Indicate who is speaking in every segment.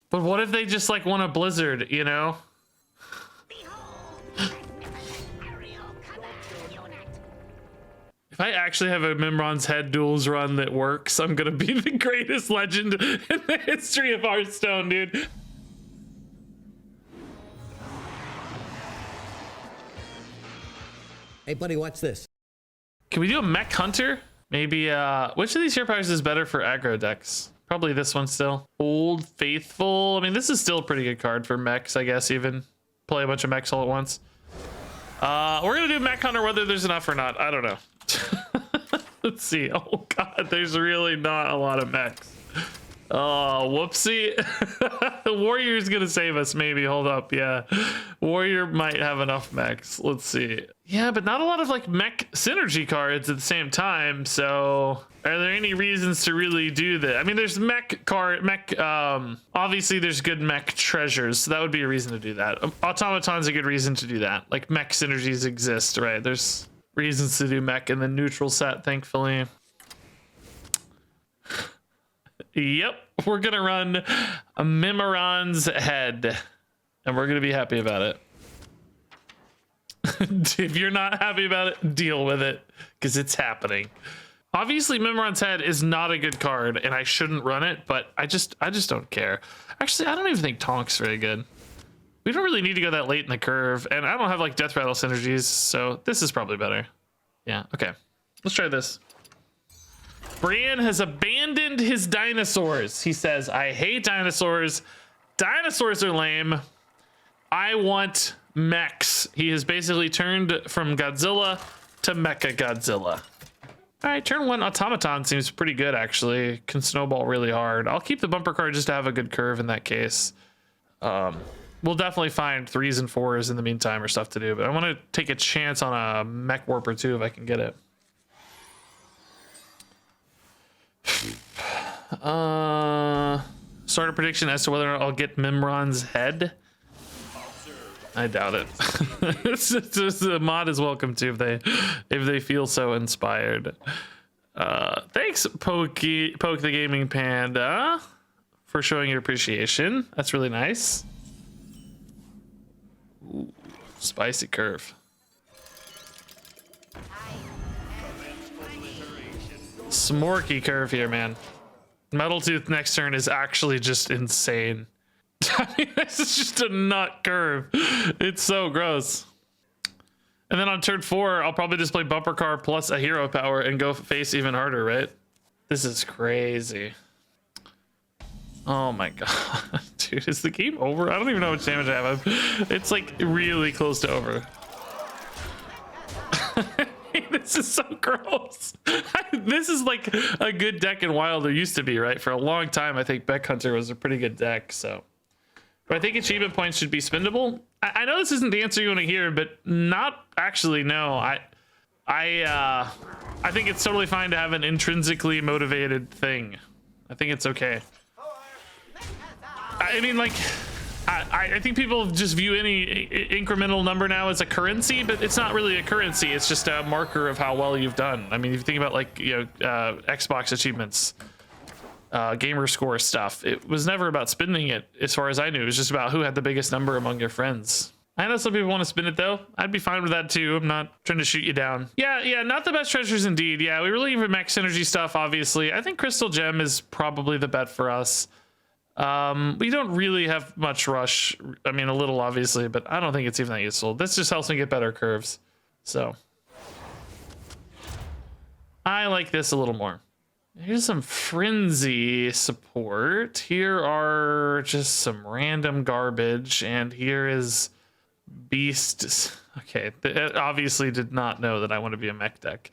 Speaker 1: But what if they just like want a blizzard, you know? If I actually have a Mimiron's Head Duels run that works, I'm gonna be the greatest legend in the history of Hearthstone, dude.
Speaker 2: Hey buddy, watch this.
Speaker 1: Can we do a mech hunter? Maybe, which of these hero powers is better for aggro decks? Probably this one still. Old Faithful. I mean, this is still a pretty good card for mechs, I guess, even. Play a bunch of mechs all at once. We're gonna do mech hunter whether there's enough or not. I don't know. Let's see. Oh god, there's really not a lot of mechs. Oh, whoopsie. The Warrior's gonna save us, maybe. Hold up, yeah. Warrior might have enough mechs. Let's see. Yeah, but not a lot of like mech synergy cards at the same time, so are there any reasons to really do that? I mean, there's obviously there's good mech treasures, so that would be a reason to do that. Automaton's a good reason to do that. Like, mech synergies exist, right? There's reasons to do mech in the neutral set, thankfully. Yep, we're gonna run a MIMIRON's Head, and we're gonna be happy about it. If you're not happy about it, deal with it, because it's happening. Obviously, MIMIRON's Head is not a good card, and I shouldn't run it, but I just don't care. Actually, I don't even think Tonk's very good. We don't really need to go that late in the curve, and I don't have like Death Rattle synergies, so this is probably better. Yeah, okay. Let's try this. Brian has abandoned his dinosaurs. He says, I hate dinosaurs. Dinosaurs are lame. I want mechs. He has basically turned from Godzilla to Mecha Godzilla. All right, turn one Automaton seems pretty good, actually. Can snowball really hard. I'll keep the bumper card just to have a good curve in that case. We'll definitely find 3s and 4s in the meantime or stuff to do, but I want to take a chance on a Mech Warper too if I can get it. Start a prediction as to whether or not I'll get MIMIRON's Head. I doubt it. The mod is welcome to if they feel so inspired. Thanks, Poke the Gaming Panda, for showing your appreciation. That's really nice. Ooh, spicy curve. Smorky curve here, man. Metal Tooth next turn is actually just insane. I mean, this is just a nut curve. It's so gross. And then on turn 4, I'll probably just play bumper car plus a hero power and go face even harder, right? This is crazy. Oh my god. Dude, is the game over? I don't even know how much damage I have. It's like really close to over. This is so gross. This is like a good deck in Wild. There used to be, right? For a long time, I think Beck Hunter was a pretty good deck, so. But I think achievement points should be spendable. I know this isn't the answer you want to hear, but not actually, no. I think it's totally fine to have an intrinsically motivated thing. I think it's okay. I mean, like, I think people just view any incremental number now as a currency, but it's not really a currency. It's just a marker of how well you've done. I mean, if you think about like, you know, Xbox achievements, gamer score stuff, it was never about spending it. As far as I knew, it was just about who had the biggest number among your friends. I know some people want to spin it though. I'd be fine with that too. I'm not trying to shoot you down. Yeah, not the best treasures indeed. Yeah, we really need max synergy stuff, obviously. I think Crystal Gem is probably the bet for us. We don't really have much rush. I mean, a little obviously, but I don't think it's even that useful. This just helps me get better curves. So I like this a little more. Here's some frenzy support. Here are just some random garbage, and here is beast. Okay, it obviously did not know that I want to be a mech deck.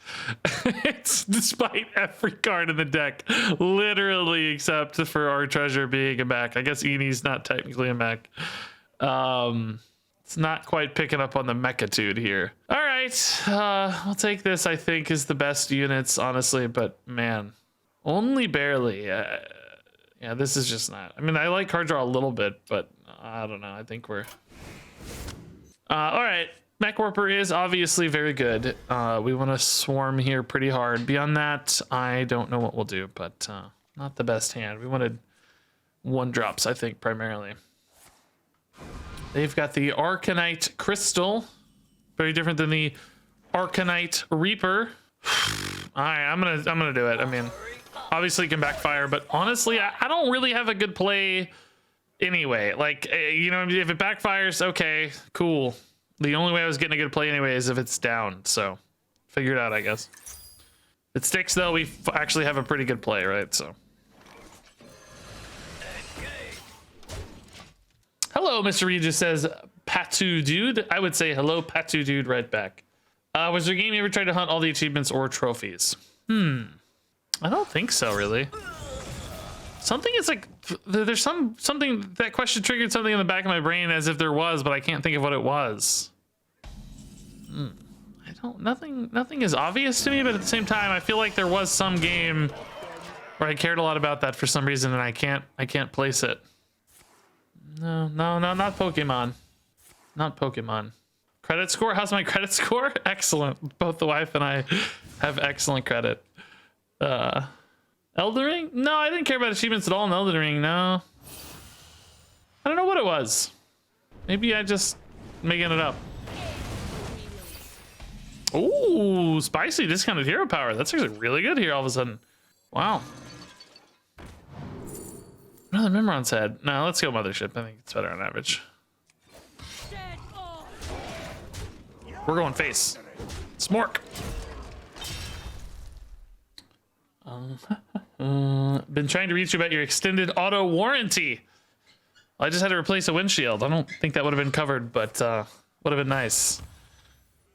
Speaker 1: It's despite every card in the deck, literally except for our treasure being a mech. I guess Enie's not technically a mech. It's not quite picking up on the mechitude here. All right, I'll take this. I think is the best units, honestly, but man, only barely. Yeah, this is just not. I mean, I like card draw a little bit, but I don't know. I think we're. All right. Mech Warper is obviously very good. We want to swarm here pretty hard. Beyond that, I don't know what we'll do, but not the best hand. We wanted one drops, I think, primarily. They've got the Arcanite Crystal, very different than the Arcanite Reaper. All right, I'm gonna do it. I mean, obviously it can backfire, but honestly, I don't really have a good play anyway. Like, you know, if it backfires, okay, cool. The only way I was getting a good play anyway is if it's down. So, figure it out, I guess. If it sticks though, we actually have a pretty good play, right? So. Hello, Mr. Regis says, Patu Dude. I would say hello, Patu Dude, right back. Was there a game you ever tried to hunt all the achievements or trophies? I don't think so, really. Something is like, there's something, that question triggered something in the back of my brain as if there was, but I can't think of what it was. Nothing is obvious to me, but at the same time, I feel like there was some game where I cared a lot about that for some reason and I can't place it. No, not Pokemon. Not Pokemon. Credit score? How's my credit score? Excellent. Both the wife and I have excellent credit. Elden Ring? No, I didn't care about achievements at all in Elden Ring, no. I don't know what it was. Maybe I just making it up. Ooh, spicy discounted hero power. That's actually really good here all of a sudden. Wow. Another Mimiron's head. No, let's go Mothership. I think it's better on average. We're going face. Smork. Been trying to reach you about your extended auto warranty. I just had to replace a windshield. I don't think that would have been covered, but would have been nice.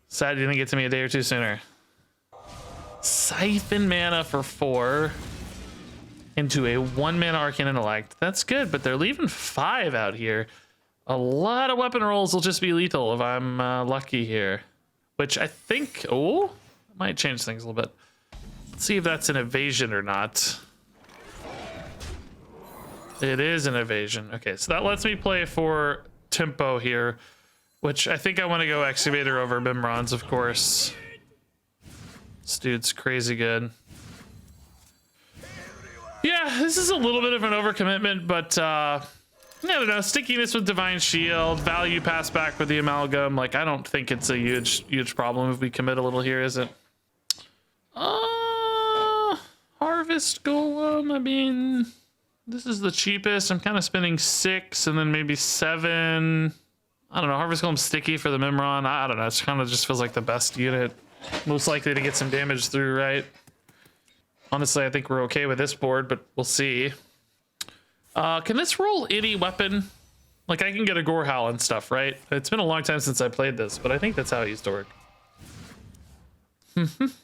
Speaker 1: Sad you didn't get to me a day or two sooner. Siphon mana for 4 into a 1-mana Arcane Intellect. That's good, but they're leaving 5 out here. A lot of weapon rolls will just be lethal if I'm lucky here. Which I think, oh, might change things a little bit. Let's see if that's an evasion or not. It is an evasion. Okay, so that lets me play for tempo here, which I think I want to go Excavator over Mimrons, of course. This dude's crazy good. Yeah, this is a little bit of an overcommitment, but I don't know. Stickiness with Divine Shield, value pass back with the Amalgam. Like, I don't think it's a huge problem if we commit a little here, is it? Harvest Golem. I mean, this is the cheapest. I'm kind of spending 6 and then maybe 7. I don't know. Harvest Golem's sticky for the Mimiron. I don't know. It kind of just feels like the best unit. Most likely to get some damage through, right? Honestly, I think we're okay with this board, but we'll see. Can this roll any weapon? Like, I can get a Gorehowl and stuff, right? It's been a long time since I played this, but I think that's how it used to work.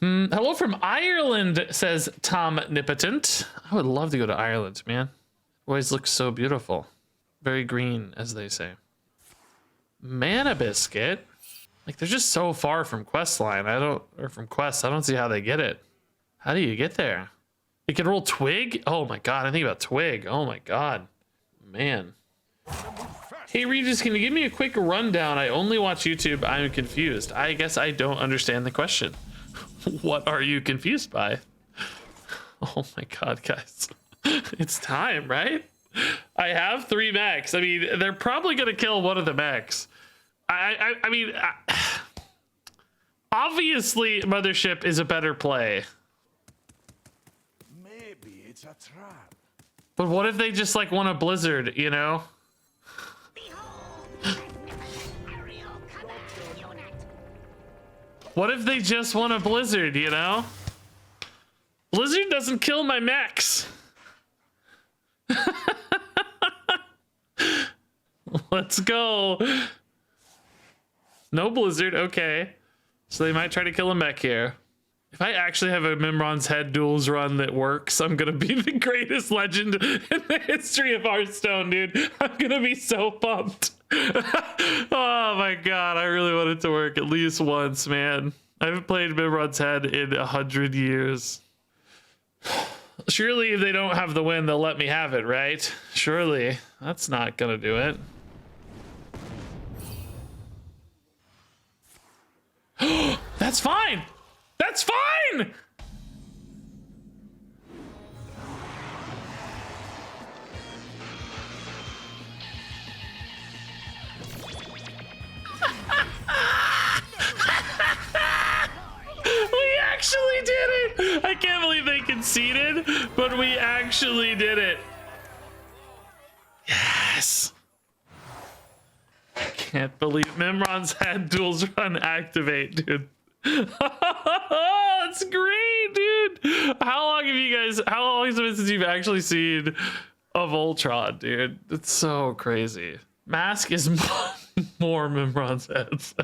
Speaker 1: Hello from Ireland, says Tom Nipotent. I would love to go to Ireland, man. Always looks so beautiful. Very green, as they say. Mana Biscuit? Like, they're just so far from Questline. From Quest. I don't see how they get it. How do you get there? It can roll Twig? Oh my god, I think about Twig. Oh my god. Man. Hey Regis, can you give me a quick rundown? I only watch YouTube. I'm confused. I guess I don't understand the question. What are you confused by? Oh my god, guys. It's time, right? I have 3 mechs. I mean, they're probably gonna kill one of the mechs. I mean, obviously Mothership is a better play.
Speaker 2: Maybe it's a trap.
Speaker 1: But what if they just like want a blizzard, you know? What if they just want a blizzard, you know? Blizzard doesn't kill my mechs. Let's go. No blizzard, okay. So they might try to kill a mech here. If I actually have a Mimron's Head Duels run that works, I'm gonna be the greatest legend in the history of Hearthstone, dude. I'm gonna be so pumped. Oh my god, I really want it to work at least once, man. I haven't played Mimron's Head in 100 years. Surely if they don't have the win, they'll let me have it, right? Surely. That's not gonna do it. That's fine! That's fine! can't believe they conceded, but we actually did it. Yes. I can't believe Mimiron's had Duels Run activate, dude. That's great, dude. How long has it been since you've actually seen a Voltron, dude? It's so crazy. Mask is more Mimiron's heads.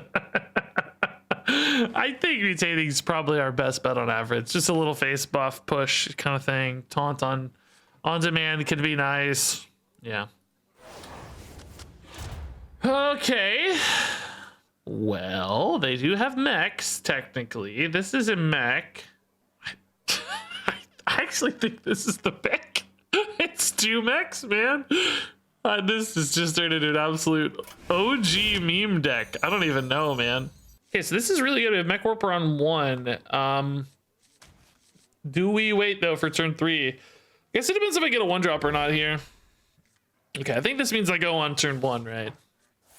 Speaker 1: I think mutating is probably our best bet on average. Just a little face buff push kind of thing. Taunt on demand could be nice. Yeah. Okay. Well, they do have mechs, technically. This is a mech. I actually think this is the mech. It's 2 mechs, man. This is just turned into an absolute OG meme deck. I don't even know, man. Okay, so this is really good. We have Mech Warper on 1. Do we wait, though, for turn 3? I guess it depends if I get a 1-drop or not here. Okay, I think this means I go on turn 1, right?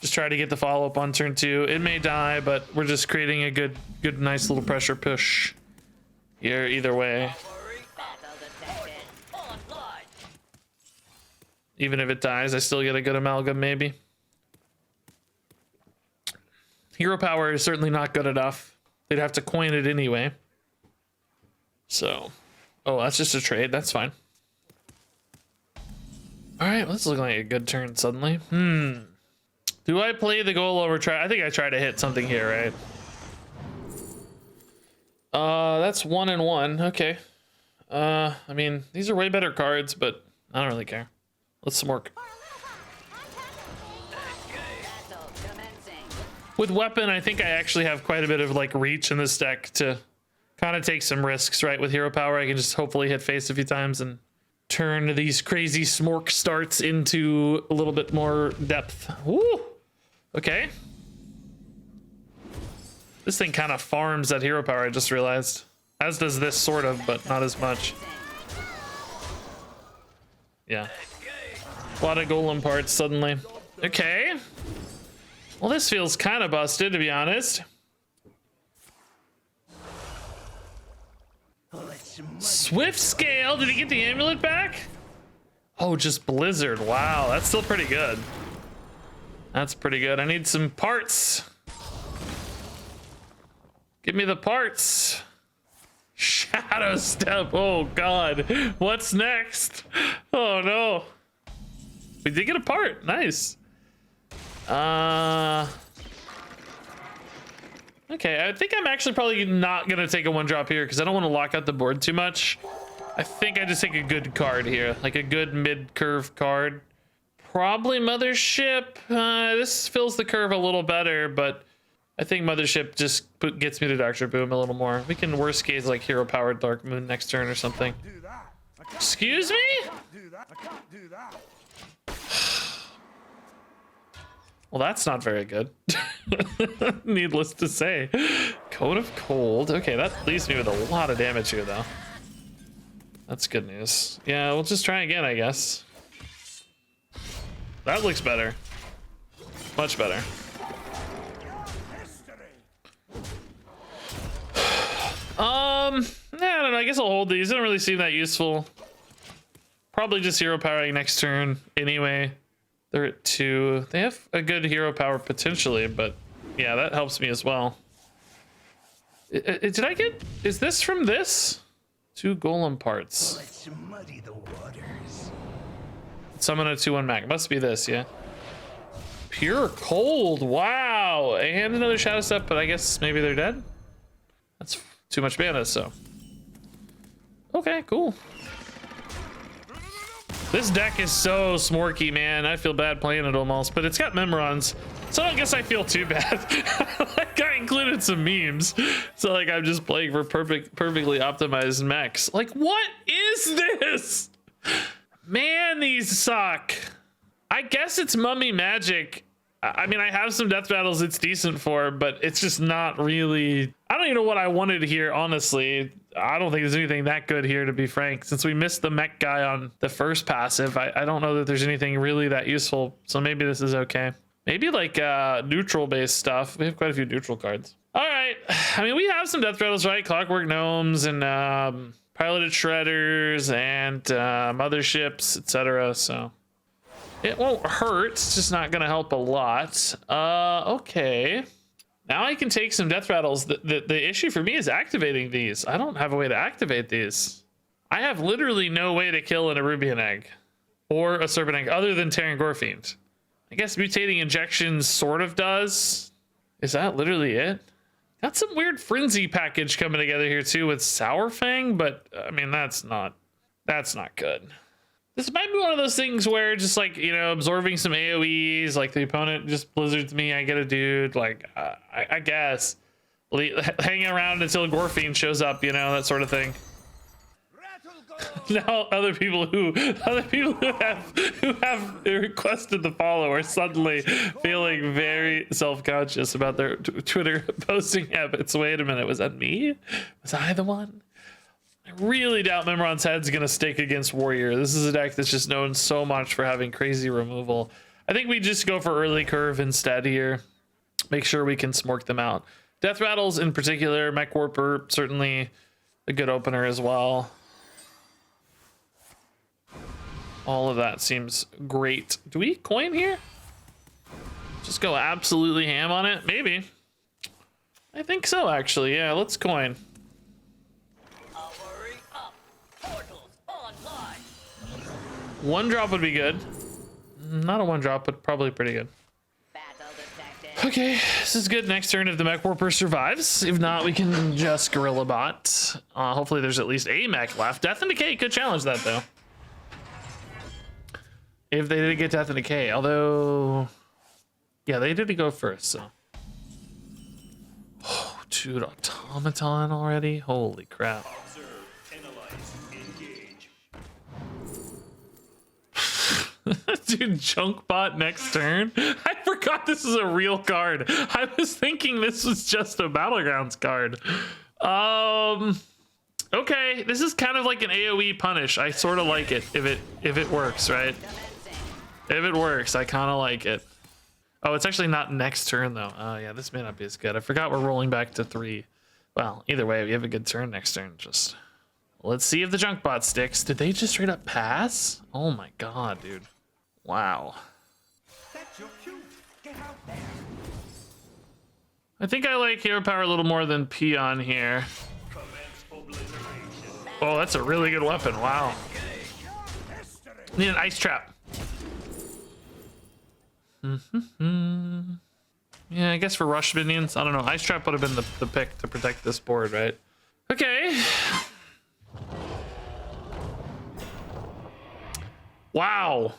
Speaker 1: Just try to get the follow-up on turn 2. It may die, but we're just creating a good, nice little pressure push here either way. Even if it dies, I still get a good amalgam, maybe. Hero power is certainly not good enough. They'd have to coin it anyway. So, oh, that's just a trade. That's fine. All right, let's look like a good turn suddenly. Do I play the goal over try? I think I try to hit something here, right? That's 1 and 1. Okay. I mean, these are way better cards, but I don't really care. Let's smork. With weapon, I think I actually have quite a bit of like reach in this deck to kind of take some risks, right? With hero power, I can just hopefully hit face a few times and turn these crazy smork starts into a little bit more depth. Woo! Okay. This thing kind of farms that hero power, I just realized. As does this, sort of, but not as much. Yeah. A lot of golem parts suddenly. Okay. Well, this feels kind of busted, to be honest. Swift Scale. Did he get the amulet back? Oh, just Blizzard. Wow, that's still pretty good. That's pretty good. I need some parts. Give me the parts. Shadow Step. Oh, God. What's next? Oh, no. We did get a part. Nice. Okay, I think I'm actually probably not gonna take a 1-drop here because I don't want to lock out the board too much. I think I just take a good card here, like a good mid-curve card. Probably Mothership. This fills the curve a little better, but I think Mothership just gets me to Doctor Boom a little more. We can worst case like hero powered Dark Moon next turn or something. Excuse me?
Speaker 2: I can't do that.
Speaker 1: Well, that's not very good. Needless to say. Coat of Cold. Okay, that leaves me with a lot of damage here, though. That's good news. Yeah, we'll just try again, I guess. That looks better. Much better. I don't know. I guess I'll hold these. They don't really seem that useful. Probably just hero powering next turn anyway. They're at 2. They have a good hero power potentially, but yeah, that helps me as well. Did I get... Is this from this? 2 golem parts.
Speaker 2: Let's muddy the waters.
Speaker 1: Summon a 2/1 Mac. Must be this, yeah. Pure Cold. Wow. And another Shadow Step, but I guess maybe they're dead. That's too much mana, so. Okay, cool. This deck is so smorky, man. I feel bad playing it almost, but it's got Mimorons, so I guess I feel too bad. Like, I included some memes, so like I'm just playing for perfectly optimized mechs. Like, what is this? Man, these suck. I guess it's Mummy Magic. I mean, I have some death battles it's decent for, but it's just not really... I don't even know what I wanted here, honestly. I don't think there's anything that good here, to be frank. Since we missed the mech guy on the first passive, I don't know that there's anything really that useful, so maybe this is okay. Maybe like neutral-based stuff. We have quite a few neutral cards. All right. I mean, we have some death battles, right? Clockwork Gnomes and piloted shredders and motherships, etc. So it won't hurt. It's just not gonna help a lot. Okay. Now I can take some death rattles. The issue for me is activating these. I don't have a way to activate these. I have literally no way to kill an Arubian egg or a serpent egg other than Terran Gorefiend. I guess mutating injections sort of does. Is that literally it? Got some weird frenzy package coming together here too with Sour Fang, but I mean that's not good. This might be one of those things where just like, you know, absorbing some AoEs, like the opponent just blizzards me, I get a dude, like I guess hanging around until Gorefiend shows up, you know, that sort of thing. Now other people who have requested the follow are suddenly feeling very self-conscious about their Twitter posting habits. Wait a minute, was that me? Was I the one? I really doubt Mimiron's head's gonna stake against Warrior. This is a deck that's just known so much for having crazy removal. I think we just go for early curve instead here. Make sure we can smork them out. Death Rattles in particular, Mech Warper, certainly a good opener as well. All of that seems great. Do we coin here? Just go absolutely ham on it? Maybe. I think so, actually. Yeah, let's coin. One drop would be good. Not a one drop, but probably pretty good. Okay, this is good. Next turn if the Mech Warper survives. If not, we can just Gorilla Bot. Hopefully there's at least a mech left. Death and Decay could challenge that though. If they did get Death and Decay, although, yeah, they did go first, so. Oh, dude, Automaton already? Holy crap. Dude, Junkbot next turn? I forgot this is a real card. I was thinking this was just a Battlegrounds card. Okay, this is kind of like an AoE punish. I sort of like it if it works, right? If it works, I kind of like it. Oh, it's actually not next turn though. Oh yeah, this may not be as good. I forgot we're rolling back to 3. Well, either way, we have a good turn next turn. Just let's see if the Junkbot sticks. Did they just straight up pass? Oh my god, dude. Wow. I think I like Hero Power a little more than Peon here. Oh, that's a really good weapon. Wow. Need an Ice Trap. Yeah, I guess for rush minions, I don't know. Ice Trap would have been the pick to protect this board, right? Okay. Wow.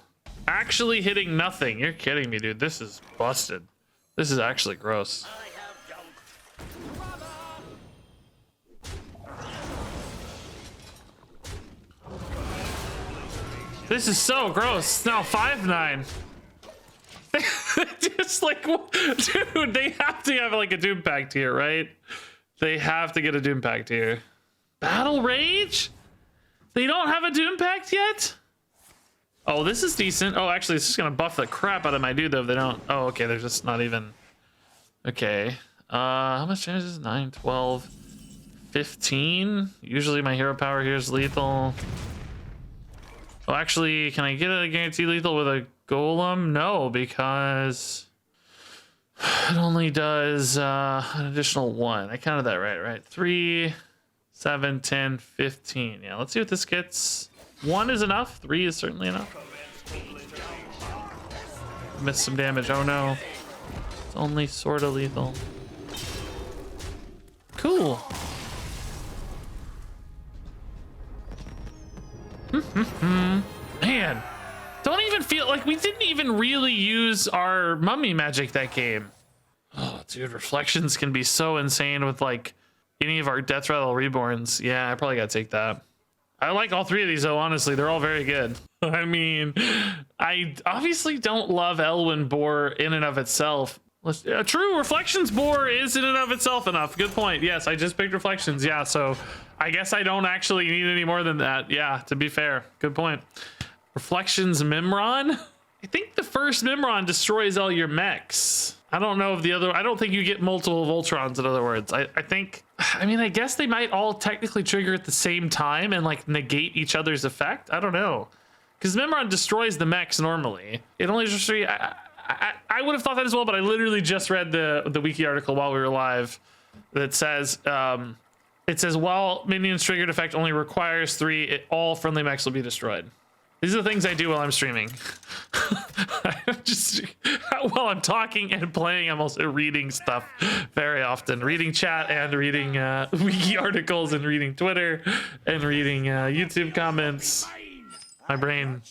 Speaker 1: Actually hitting nothing. You're kidding me, dude. This is busted. This is actually gross. This is so gross. It's now 5-9. Just like, dude, they have to have like a Doom Pact here, right? They have to get a Doom Pact here. Battle Rage? They don't have a Doom Pact yet? Oh, this is decent. Oh, actually, it's just gonna buff the crap out of my dude though if they don't. Oh, okay, they're just not even. Okay. How much damage is it? 9, 12, 15? Usually my hero power here is lethal. Oh, actually, can I get a guaranteed lethal with a golem? No, because it only does an additional 1. I counted that right? 3, 7, 10, 15. Yeah, let's see what this gets. 1 is enough. 3 is certainly enough. Missed some damage. Oh no. It's only sort of lethal. Cool. Man, don't even feel like we didn't even really use our mummy magic that game. Oh, dude, reflections can be so insane with like any of our Death Rattle Reborns. Yeah, I probably gotta take that. I like all 3 of these though, honestly. They're all very good. I mean, I obviously don't love Elwyn Boar in and of itself. True, Reflections Boar is in and of itself enough. Good point. Yes, I just picked Reflections. Yeah, so I guess I don't actually need any more than that. Yeah, to be fair. Good point. Reflections Mimiron? I think the first Mimiron destroys all your mechs. I don't know if the other, I don't think you get multiple Voltrons, in other words. I think I mean, I guess they might all technically trigger at the same time and like negate each other's effect. I don't know. Because Mimiron destroys the mechs normally. It only destroys. I would have thought that as well, but I literally just read the wiki article while we were live that says while minions triggered effect only requires 3, all friendly mechs will be destroyed. These are the things I do while I'm streaming. I'm just while I'm talking and playing, I'm also reading stuff very often, reading chat and reading wiki articles and reading Twitter and reading YouTube comments. My brain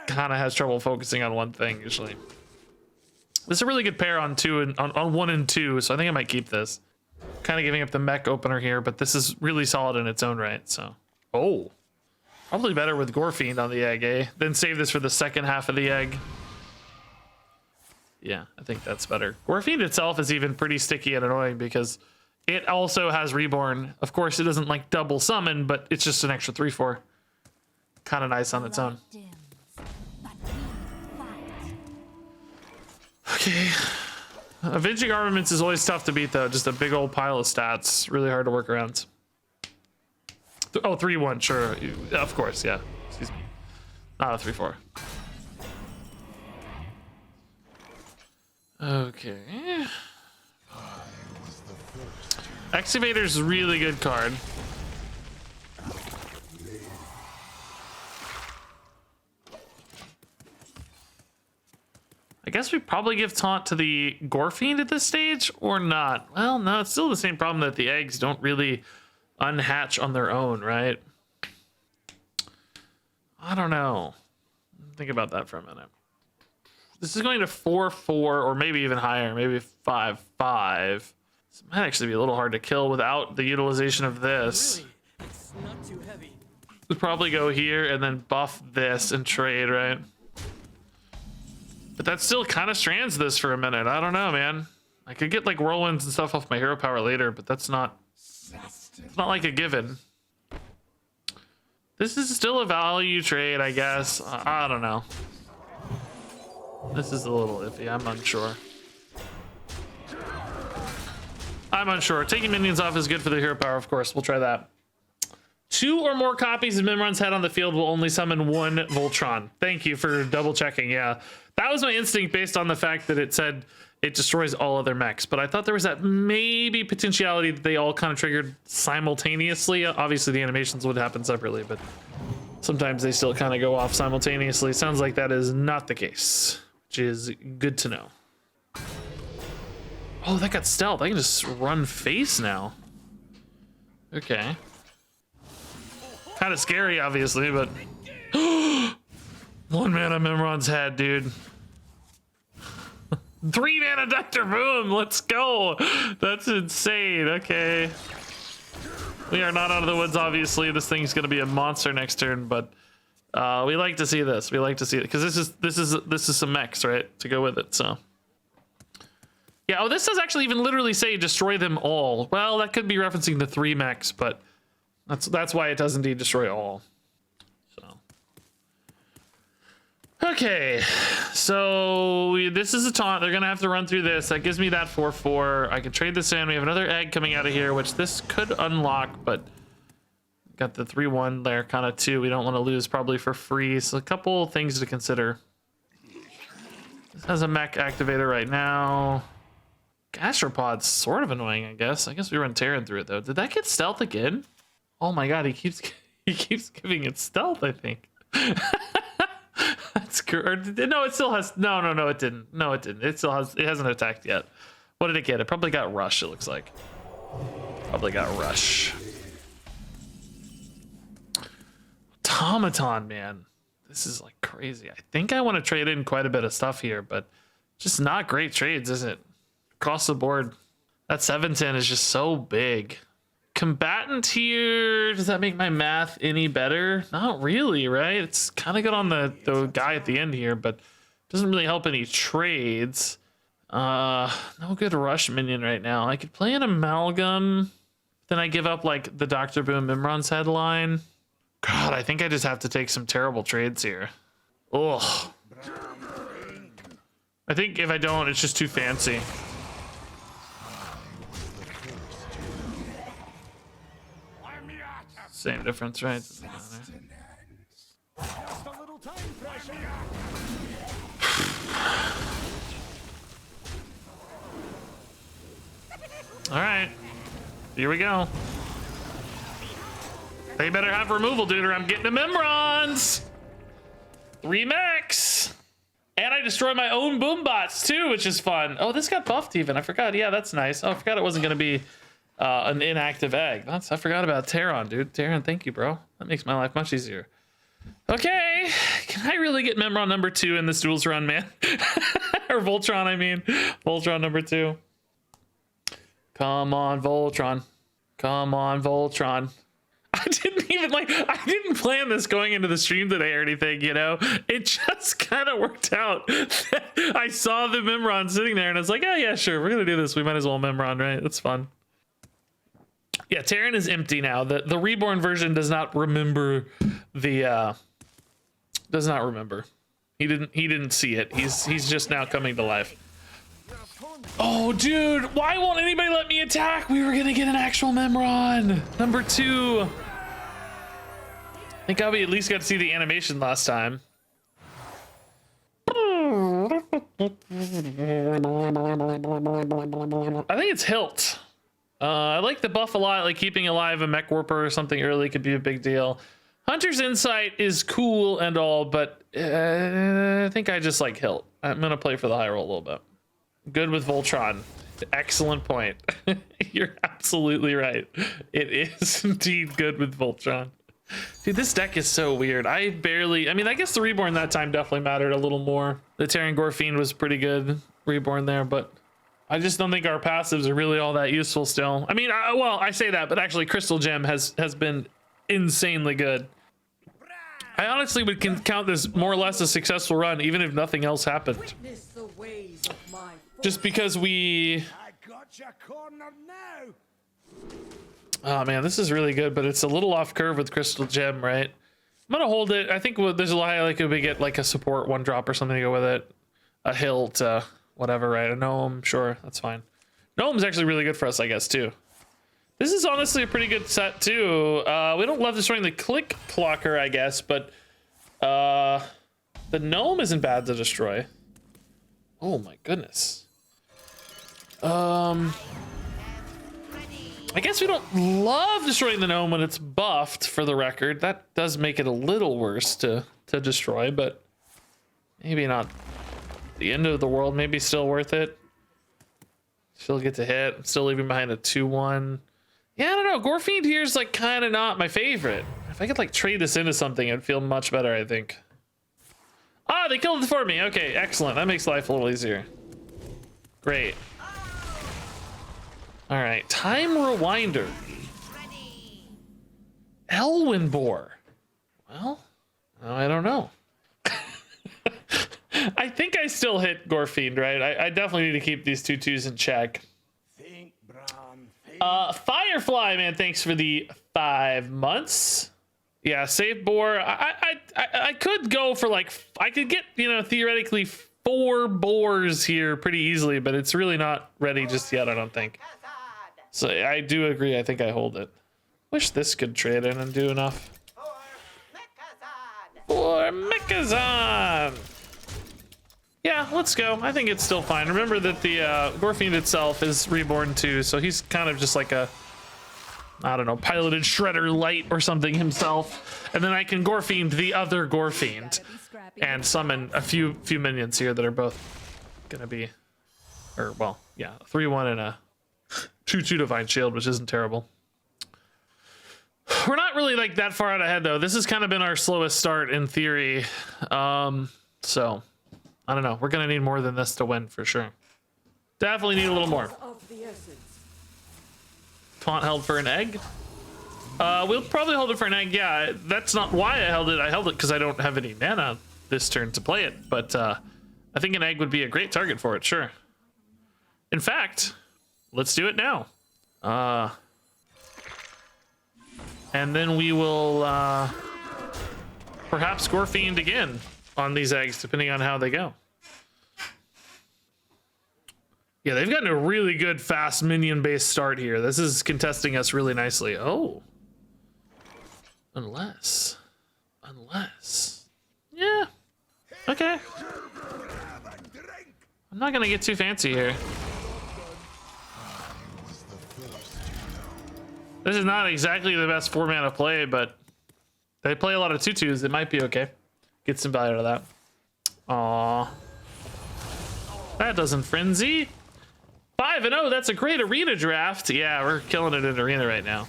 Speaker 1: kind of has trouble focusing on one thing usually. This is a really good pair on 1 and 2, so I think I might keep this. Kind of giving up the mech opener here, but this is really solid in its own right. So, probably better with Gorefiend on the egg, eh? Then save this for the second half of the egg. Yeah, I think that's better. Gorefiend itself is even pretty sticky and annoying because it also has Reborn. Of course, it doesn't like double summon, but it's just an extra 3/4. Kind of nice on its own. Okay. Avenging Armaments is always tough to beat, though. Just a big old pile of stats. Really hard to work around. Oh, 3/1, sure. Of course, yeah. Excuse me. Not a 3/4. Okay. Excavator's a really good card. I guess we probably give taunt to the Gorefiend at this stage, or not. Well, no, it's still the same problem that the eggs don't really unhatch on their own, right? I don't know. Think about that for a minute. This is going to 4/4, or maybe even higher, maybe 5/5. This might actually be a little hard to kill without the utilization of this.
Speaker 3: Really? It's not too heavy.
Speaker 1: We'd probably go here and then buff this and trade, right? But that still kind of strands this for a minute. I don't know, man. I could get like whirlwinds and stuff off my hero power later, but that's not, it's not like a given. This is still a value trade, I guess. I don't know. This is a little iffy. I'm unsure. Taking minions off is good for the hero power, of course. We'll try that. 2 or more copies of Mimiron's head on the field will only summon 1 Voltron. Thank you for double checking. Yeah, that was my instinct based on the fact that it said it destroys all other mechs. But I thought there was that maybe potentiality that they all kind of triggered simultaneously. Obviously, the animations would happen separately, but sometimes they still kind of go off simultaneously. Sounds like that is not the case, which is good to know. Oh, that got stealth. I can just run face now. Okay. Kind of scary, obviously, but 1 mana Mimiron's head, dude. 3 mana Dr. Boom. Let's go. That's insane. Okay. We are not out of the woods, obviously. This thing's gonna be a monster next turn, but we like to see this. We like to see it because this is some mechs, right, to go with it. So yeah. Oh, this does actually even literally say destroy them all. Well, that could be referencing the 3 mechs, but that's why it does indeed destroy all. So okay, so this is a taunt. They're gonna have to run through this. That gives me that 4/4. I can trade this in. We have another egg coming out of here, which this could unlock, but got the 3/1 there, kind of 2. We don't want to lose probably for free. So a couple things to consider. This has a mech activator right now. Gastropod's sort of annoying, I guess. I guess we run Terran through it though. Did that get stealth again? Oh my god, he keeps giving it stealth, I think. That's good. No, it still has. No, it didn't. No, it didn't. It still has. It hasn't attacked yet. What did it get? It probably got rush. It looks like. Probably got rush. Automaton, man, this is like crazy. I think I want to trade in quite a bit of stuff here, but just not great trades, is it? Across the board, that 710 is just so big. Combatant here, does that make my math any better? Not really, right? It's kind of good on the guy at the end here, but doesn't really help any trades. No good rush minion right now. I could play an amalgam, then I give up like the Dr. Boom Mimiron's headline. God, I think I just have to take some terrible trades here. Ugh. I think if I don't, it's just too fancy. Same difference, right? Doesn't matter.
Speaker 2: Just a little time pressure.
Speaker 1: All right, here we go. They better have removal, dude, or I'm getting the Memrons. 3 max. And I destroy my own boom bots too, which is fun. Oh, this got buffed even. I forgot. Yeah, that's nice. Oh, I forgot it wasn't going to be an inactive egg. I forgot about Terran, dude. Terran, thank you, bro. That makes my life much easier. Okay, can I really get Memron number 2 in this Duels run, man? Or Voltron, I mean. Voltron number 2. Come on, Voltron. Come on, Voltron. I didn't plan this going into the stream today or anything, you know? It just kind of worked out. I saw the Memron sitting there and I was like, oh yeah, sure, we're gonna do this. We might as well Memron, right? That's fun. Yeah, Terran is empty now. The reborn version does not remember the does not remember. He didn't see it. He's just now coming to life. Oh, dude, why won't anybody let me attack? We were gonna get an actual Memron. Number 2. Thank God we at least got to see the animation last time. I think it's Hilt. I like the buff a lot, like keeping alive a mech warper or something early could be a big deal. Hunter's Insight is cool and all, but I think I just like Hilt. I'm gonna play for the high roll a little bit. Good with Voltron. Excellent point. You're absolutely right. It is indeed good with Voltron. Dude, this deck is so weird. I mean, I guess the Reborn that time definitely mattered a little more. The Terran Gore Fiend was pretty good Reborn there, but I just don't think our passives are really all that useful still. I mean, well, I say that, but actually Crystal Gem has been insanely good. I honestly would count this more or less a successful run, even if nothing else happened.
Speaker 3: Witness the ways of my
Speaker 1: Just because we...
Speaker 2: I got you cornered now.
Speaker 1: Oh man, this is really good, but it's a little off curve with Crystal Gem, right? I'm gonna hold it. I think there's a lot like if we get like a support 1-drop or something to go with it. A Hilt, whatever, right? A Gnome, sure, that's fine. Gnome's actually really good for us, I guess, too. This is honestly a pretty good set, too. We don't love destroying the Click Clocker, I guess, but the Gnome isn't bad to destroy. Oh my goodness. I guess we don't love destroying the Gnome when it's buffed, for the record. That does make it a little worse to destroy, but maybe not the end of the world. Maybe still worth it. Still get to hit. I'm still leaving behind a 2-1. Yeah, I don't know. Gore Fiend here is like kind of not my favorite. If I could like trade this into something, it'd feel much better, I think. Ah, they killed it for me. Okay, excellent. That makes life a little easier. Great. All right, Time Rewinder. Elwyn Boar. Well, I don't know. I think I still hit Gore Fiend, right? I definitely need to keep these 2/2s in check.
Speaker 2: Think, Bran. Think.
Speaker 1: Firefly, man, thanks for the 5 months. Yeah, save Boar. I could go for like, I could get, you know, theoretically 4 boars here pretty easily, but it's really not ready just yet, I don't think. So I do agree. I think I hold it. Wish this could trade in and do enough. For Mechazon! Yeah, let's go. I think it's still fine. Remember that the Gore Fiend itself is reborn too, so he's kind of just like a, I don't know, piloted Shredder Light or something himself. And then I can Gore Fiend the other Gore Fiend and summon a few minions here that are both gonna be, or well, yeah, 3-1 and a 2/2 Divine Shield, which isn't terrible. We're not really like that far out ahead though. This has kind of been our slowest start in theory. So I don't know. We're gonna need more than this to win for sure. Definitely need a little more.
Speaker 3: of the essence.
Speaker 1: Taunt held for an egg. We'll probably hold it for an egg. Yeah, that's not why I held it. I held it because I don't have any mana this turn to play it. But I think an egg would be a great target for it. Sure. In fact, let's do it now. And then we will perhaps Gore Fiend again on these eggs, depending on how they go. Yeah, they've gotten a really good fast minion-based start here. This is contesting us really nicely. Oh. Unless. Yeah. Okay. I'm not gonna get too fancy here. This is not exactly the best format of play, but they play a lot of tutus. It might be okay. Get some value out of that. Aww. That doesn't frenzy. 5-0, that's a great arena draft. Yeah, we're killing it in arena right now.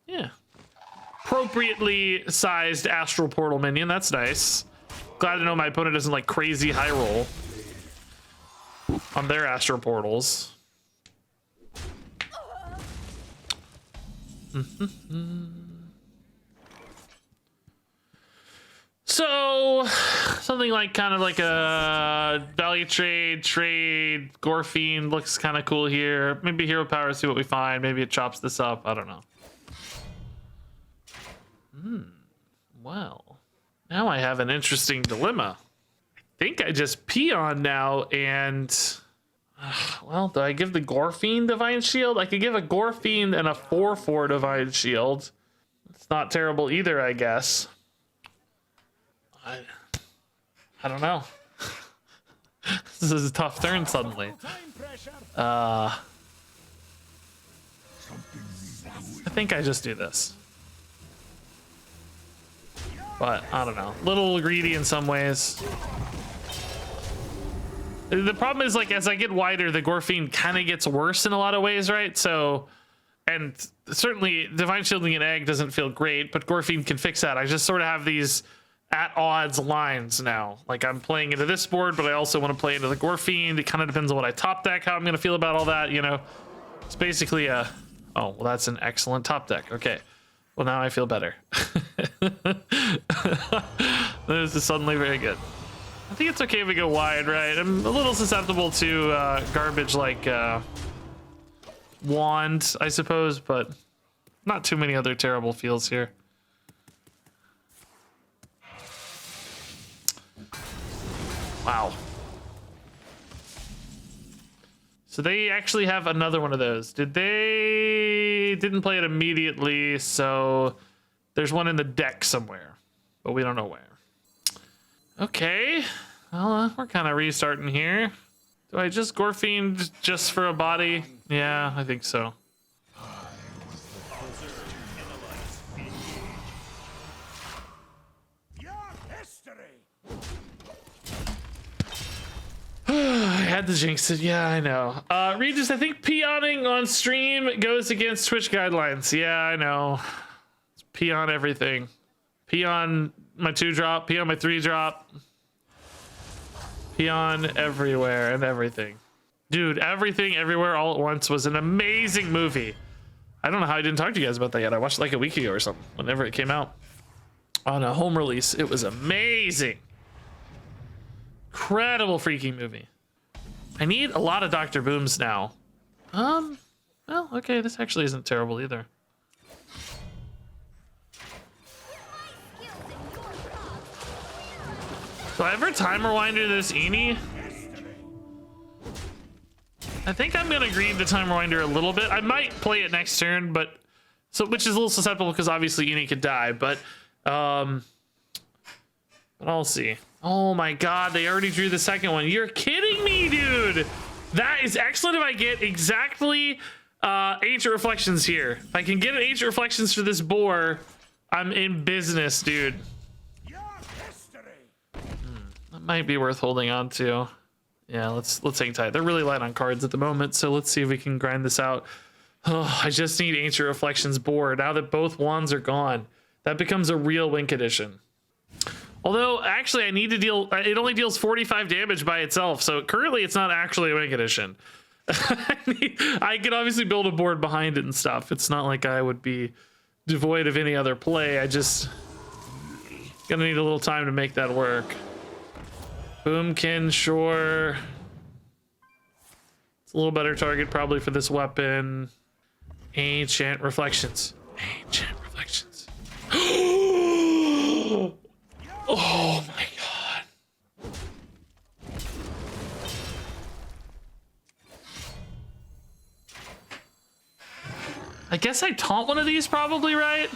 Speaker 1: Yeah. Appropriately sized astral portal minion. That's nice. Glad to know my opponent doesn't like crazy high roll on their astral portals. So something like kind of like a value trade Gorfiend looks kind of cool here. Maybe hero power, see what we find. Maybe it chops this up. I don't know. Well, now I have an interesting dilemma. I think I just peon now and well, do I give the Gorfiend Divine Shield? I could give a Gorfiend and a 4/4 Divine Shield. It's not terrible either, I guess. I don't know. This is a tough turn suddenly. I think I just do this. But I don't know. Little greedy in some ways. The problem is, like, as I get wider, the Gorfiend kind of gets worse in a lot of ways, right? So, and certainly Divine Shielding an egg doesn't feel great, but Gorfiend can fix that. I just sort of have these at odds lines now. Like, I'm playing into this board, but I also want to play into the Gorfiend. It kind of depends on what I top deck, how I'm going to feel about all that, you know? It's basically a... Oh, well, that's an excellent top deck. Okay. Well, now I feel better. This is suddenly very good. I think it's okay if we go wide, right? I'm a little susceptible to garbage like Wand, I suppose, but not too many other terrible feels here. Wow. So they actually have another one of those. Didn't play it immediately, so there's one in the deck somewhere, but we don't know where. Okay, well, we're kind of restarting here. Do I just Gorfiend just for a body? Yeah, I think so. I had to jinx it. Yeah, I know. Regis, I think peoning on stream goes against Twitch guidelines. Yeah, I know. It's peon everything. Peon my 2-drop, peon my 3-drop. Peon everywhere and everything. Dude, Everything Everywhere All at Once was an amazing movie. I don't know how I didn't talk to you guys about that yet. I watched it like a week ago or something, whenever it came out. On a home release. It was amazing. Incredible freaking movie. I need a lot of Dr. Booms now. Well, okay, this actually isn't terrible either. Do I ever time rewinder this Eenie? I think I'm gonna greed the time rewinder a little bit. I might play it next turn, but which is a little susceptible because obviously Eenie could die, but I'll see. Oh my god, they already drew the second one. You're kidding me, dude. That is excellent if I get exactly Ancient Reflections here. If I can get an Ancient Reflections for this boar, I'm in business, dude. That might be worth holding on to. Yeah, let's hang tight. They're really light on cards at the moment, so let's see if we can grind this out. Oh, I just need Ancient Reflections boar. Now that both wands are gone, that becomes a real Wink Edition. Although, actually, I need to deal... It only deals 45 damage by itself, so currently it's not actually a Wink Edition. I could obviously build a board behind it and stuff. It's not like I would be devoid of any other play. I just... Gonna need a little time to make that work. Boomkin, sure. It's a little better target probably for this weapon. Ancient Reflections. Ancient Reflections. Oh my god. I guess I taunt one of these probably, right?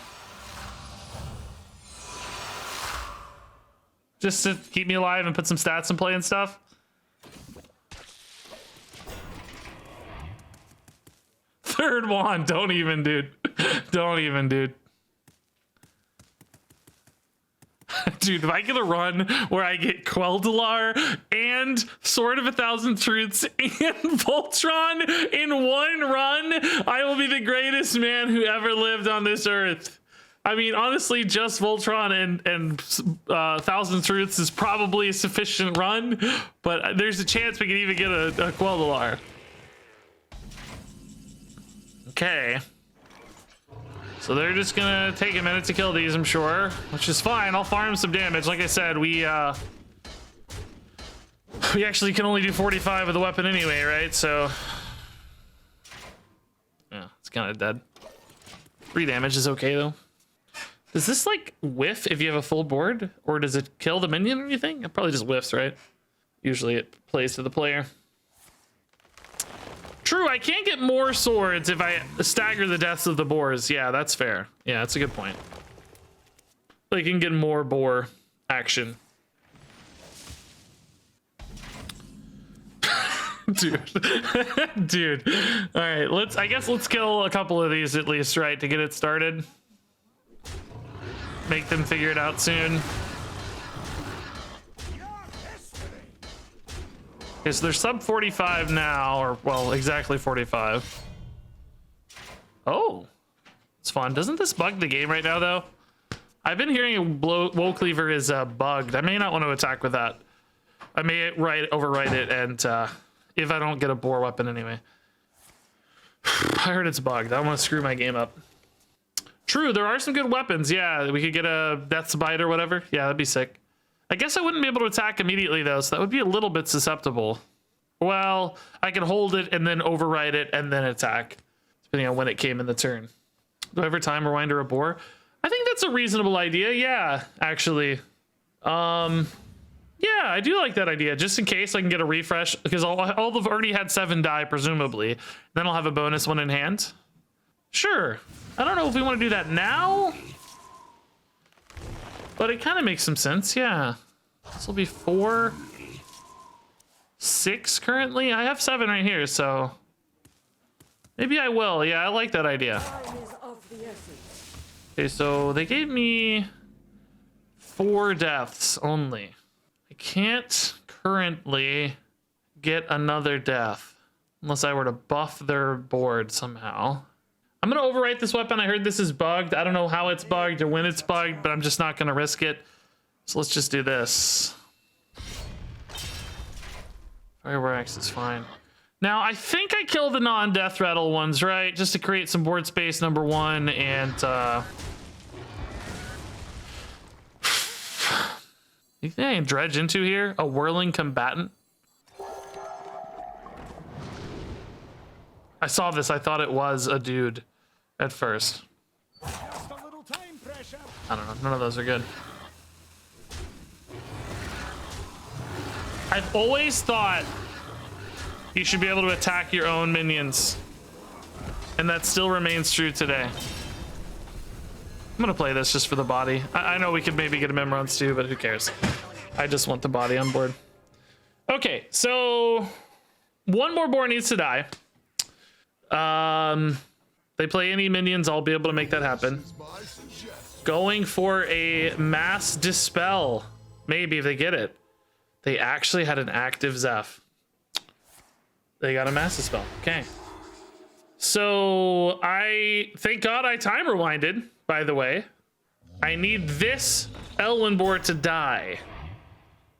Speaker 1: just to keep me alive and put some stats in play and stuff. Third wand, don't even, dude. Don't even, dude. Dude, if I get a run where I get Quel'Dalar and Sword of a Thousand Truths and Voltron in one run, I will be the greatest man who ever lived on this earth. I mean, honestly, just Voltron and Thousand Truths is probably a sufficient run, but there's a chance we can even get a Quel'Dalar. Okay. So they're just gonna take a minute to kill these, I'm sure, which is fine. I'll farm some damage. Like I said, we actually can only do 45 with the weapon anyway, right? So yeah, it's kind of dead. 3 damage is okay though. Does this like whiff if you have a full board, or does it kill the minion or anything? It probably just whiffs, right? Usually it plays to the player. True, I can't get more swords if I stagger the deaths of the boars. Yeah, that's fair. Yeah, that's a good point. They can get more boar action. Dude. Dude. All right, I guess let's kill a couple of these at least, right, to get it started. Make them figure it out soon. Okay, so they're sub 45 now, or well, exactly 45. Oh, it's fun. Doesn't this bug the game right now, though? I've been hearing Woe Cleaver is bugged. I may not want to attack with that. I may overwrite it, and if I don't get a boar weapon anyway. I heard it's bugged. I don't want to screw my game up. True, there are some good weapons. Yeah, we could get a Death's Bite or whatever. Yeah, that'd be sick. I guess I wouldn't be able to attack immediately, though, so that would be a little bit susceptible. Well, I could hold it and then override it and then attack, depending on when it came in the turn. Do I ever time rewind or a boar? I think that's a reasonable idea. Yeah, actually. Yeah, I do like that idea. Just in case I can get a refresh, because I'll have already had 7 die, presumably. Then I'll have a bonus one in hand. Sure. I don't know if we want to do that now, but it kind of makes some sense. Yeah. This will be 4, 6 currently. I have 7 right here, so maybe I will. Yeah, I like that idea.
Speaker 3: Time is of the essence.
Speaker 1: Okay, so they gave me 4 deaths only. I can't currently get another death unless I were to buff their board somehow. I'm gonna overwrite this weapon. I heard this is bugged. I don't know how it's bugged or when it's bugged, but I'm just not gonna risk it. So let's just do this. Fireworks is fine. Now, I think I killed the non-death rattle ones, right? Just to create some board space, number 1, and you think I can dredge into here? A whirling combatant? I saw this, I thought it was a dude at first.
Speaker 2: Just a little time pressure.
Speaker 1: I don't know, none of those are good. I've always thought you should be able to attack your own minions, and that still remains true today. I'm gonna play this just for the body. I know we could maybe get a MIMIRONs too, but who cares? I just want the body on board. Okay, so 1 more boar needs to die. They play any minions, I'll be able to make that happen. Going for a mass dispel. Maybe if they get it. They actually had an active Zeph. They got a mass dispel. Okay. So thank God I time rewinded, by the way. I need this Elwyn board to die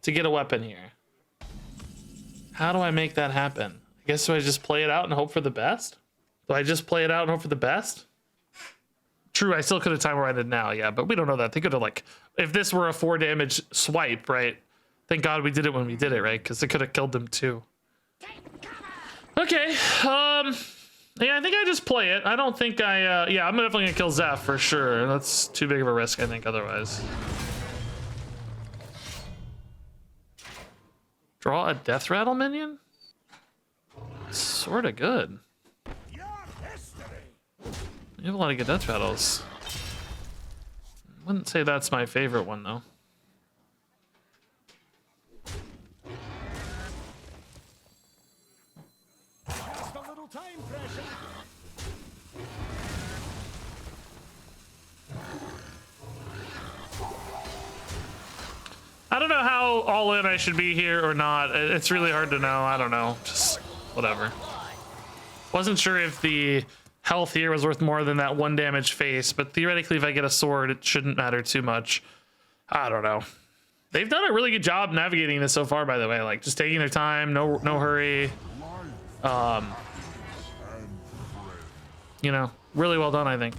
Speaker 1: to get a weapon here. How do I make that happen? I guess do I just play it out and hope for the best? Do I just play it out and hope for the best? True, I still could have time rewinded now, yeah, but we don't know that. They could have, like, if this were a 4 damage swipe, right? Thank God we did it when we did it, right? Because it could have killed them too. Okay, yeah, I think I just play it. I don't think yeah, I'm definitely gonna kill Zeph for sure. That's too big of a risk, I think, otherwise. Draw a death rattle minion? Sorta good. You have a lot of good death rattles. Wouldn't say that's my favorite one though.
Speaker 2: time pressure.
Speaker 1: I don't know how all in I should be here or not. It's really hard to know. I don't know. Just whatever. Wasn't sure if the health here was worth more than that 1 damage face, but theoretically, if I get a sword, it shouldn't matter too much. I don't know. They've done a really good job navigating this so far, by the way. Like, just taking their time, no hurry. You know, really well done, I think.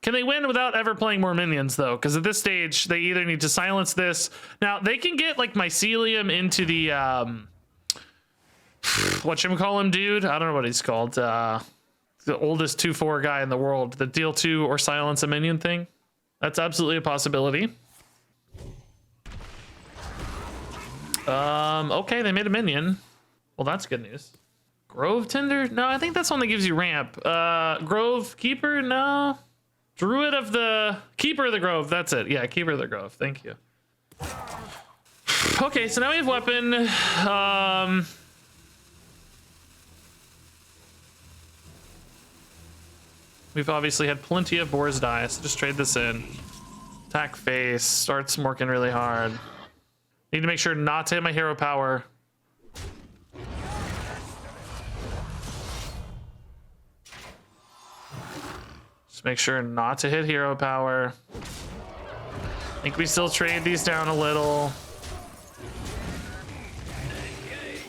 Speaker 1: Can they win without ever playing more minions, though? Because at this stage, they either need to silence this. Now, they can get, like, Mycelium into the, whatchamacallem dude? I don't know what he's called. The oldest 2/4 guy in the world. The deal 2 or silence a minion thing. That's absolutely a possibility. Okay, they made a minion. Well, that's good news. Grove Tender? No, I think that's one that gives you ramp. Grove Keeper? No. Druid of the Keeper of the Grove. That's it. Yeah, Keeper of the Grove. Thank you. Okay, so now we have weapon. We've obviously had plenty of Boar's Die, so just trade this in. Attack face. Starts working really hard. Need to make sure not to hit my hero power. Just make sure not to hit hero power. I think we still trade these down a little.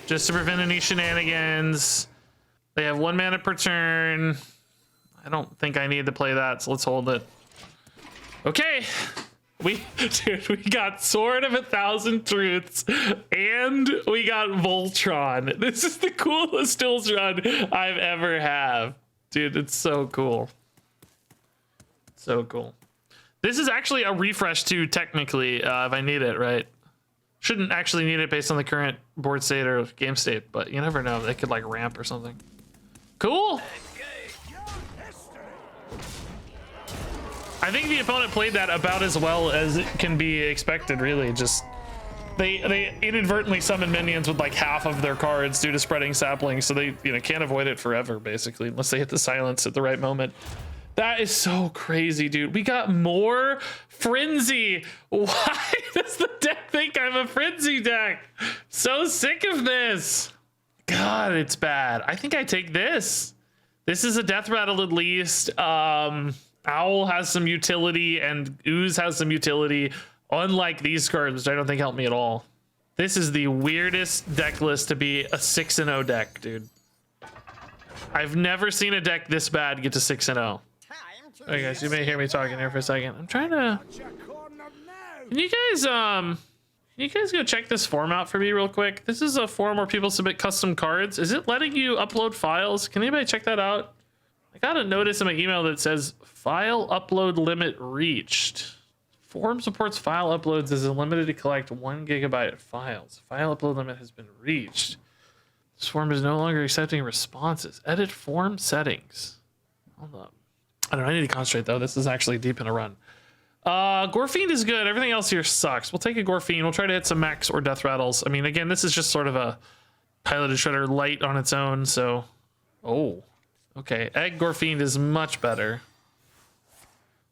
Speaker 1: Just to prevent any shenanigans. They have 1 mana per turn. I don't think I need to play that, so let's hold it. Okay. We got Sword of 1,000 Truths and we got Voltron. This is the coolest Duels run I've ever had. Dude, it's so cool. So cool. This is actually a refresh too, technically, if I need it, right? Shouldn't actually need it based on the current board state or game state, but you never know. They could like ramp or something. Cool. I think the opponent played that about as well as it can be expected, really. Just they inadvertently summon minions with like half of their cards due to spreading saplings, so they can't avoid it forever, basically, unless they hit the silence at the right moment. That is so crazy, dude. We got more Frenzy. Why does the deck think I'm a Frenzy deck? So sick of this. God, it's bad. I think I take this. This is a death rattle at least. Owl has some utility and Ooze has some utility, unlike these cards, which I don't think help me at all. This is the weirdest deck list to be a 6-0 deck, dude. I've never seen a deck this bad get to 6-0. Okay, guys, you may hear me talking here for a second. I'm trying to. Can you guys go check this form out for me real quick? This is a form where people submit custom cards. Is it letting you upload files? Can anybody check that out? I got a notice in my email that says file upload limit reached. Form supports file uploads as limited to collect 1 GB files. File upload limit has been reached. This form is no longer accepting responses. Edit form settings. Hold up. I don't know. I need to concentrate though. This is actually deep in a run. Gorfiend is good. Everything else here sucks. We'll take a Gorfiend. We'll try to hit some max or death rattles. I mean, again, this is just sort of a piloted shredder light on its own. So, oh. Okay, Egg Gorfiend is much better.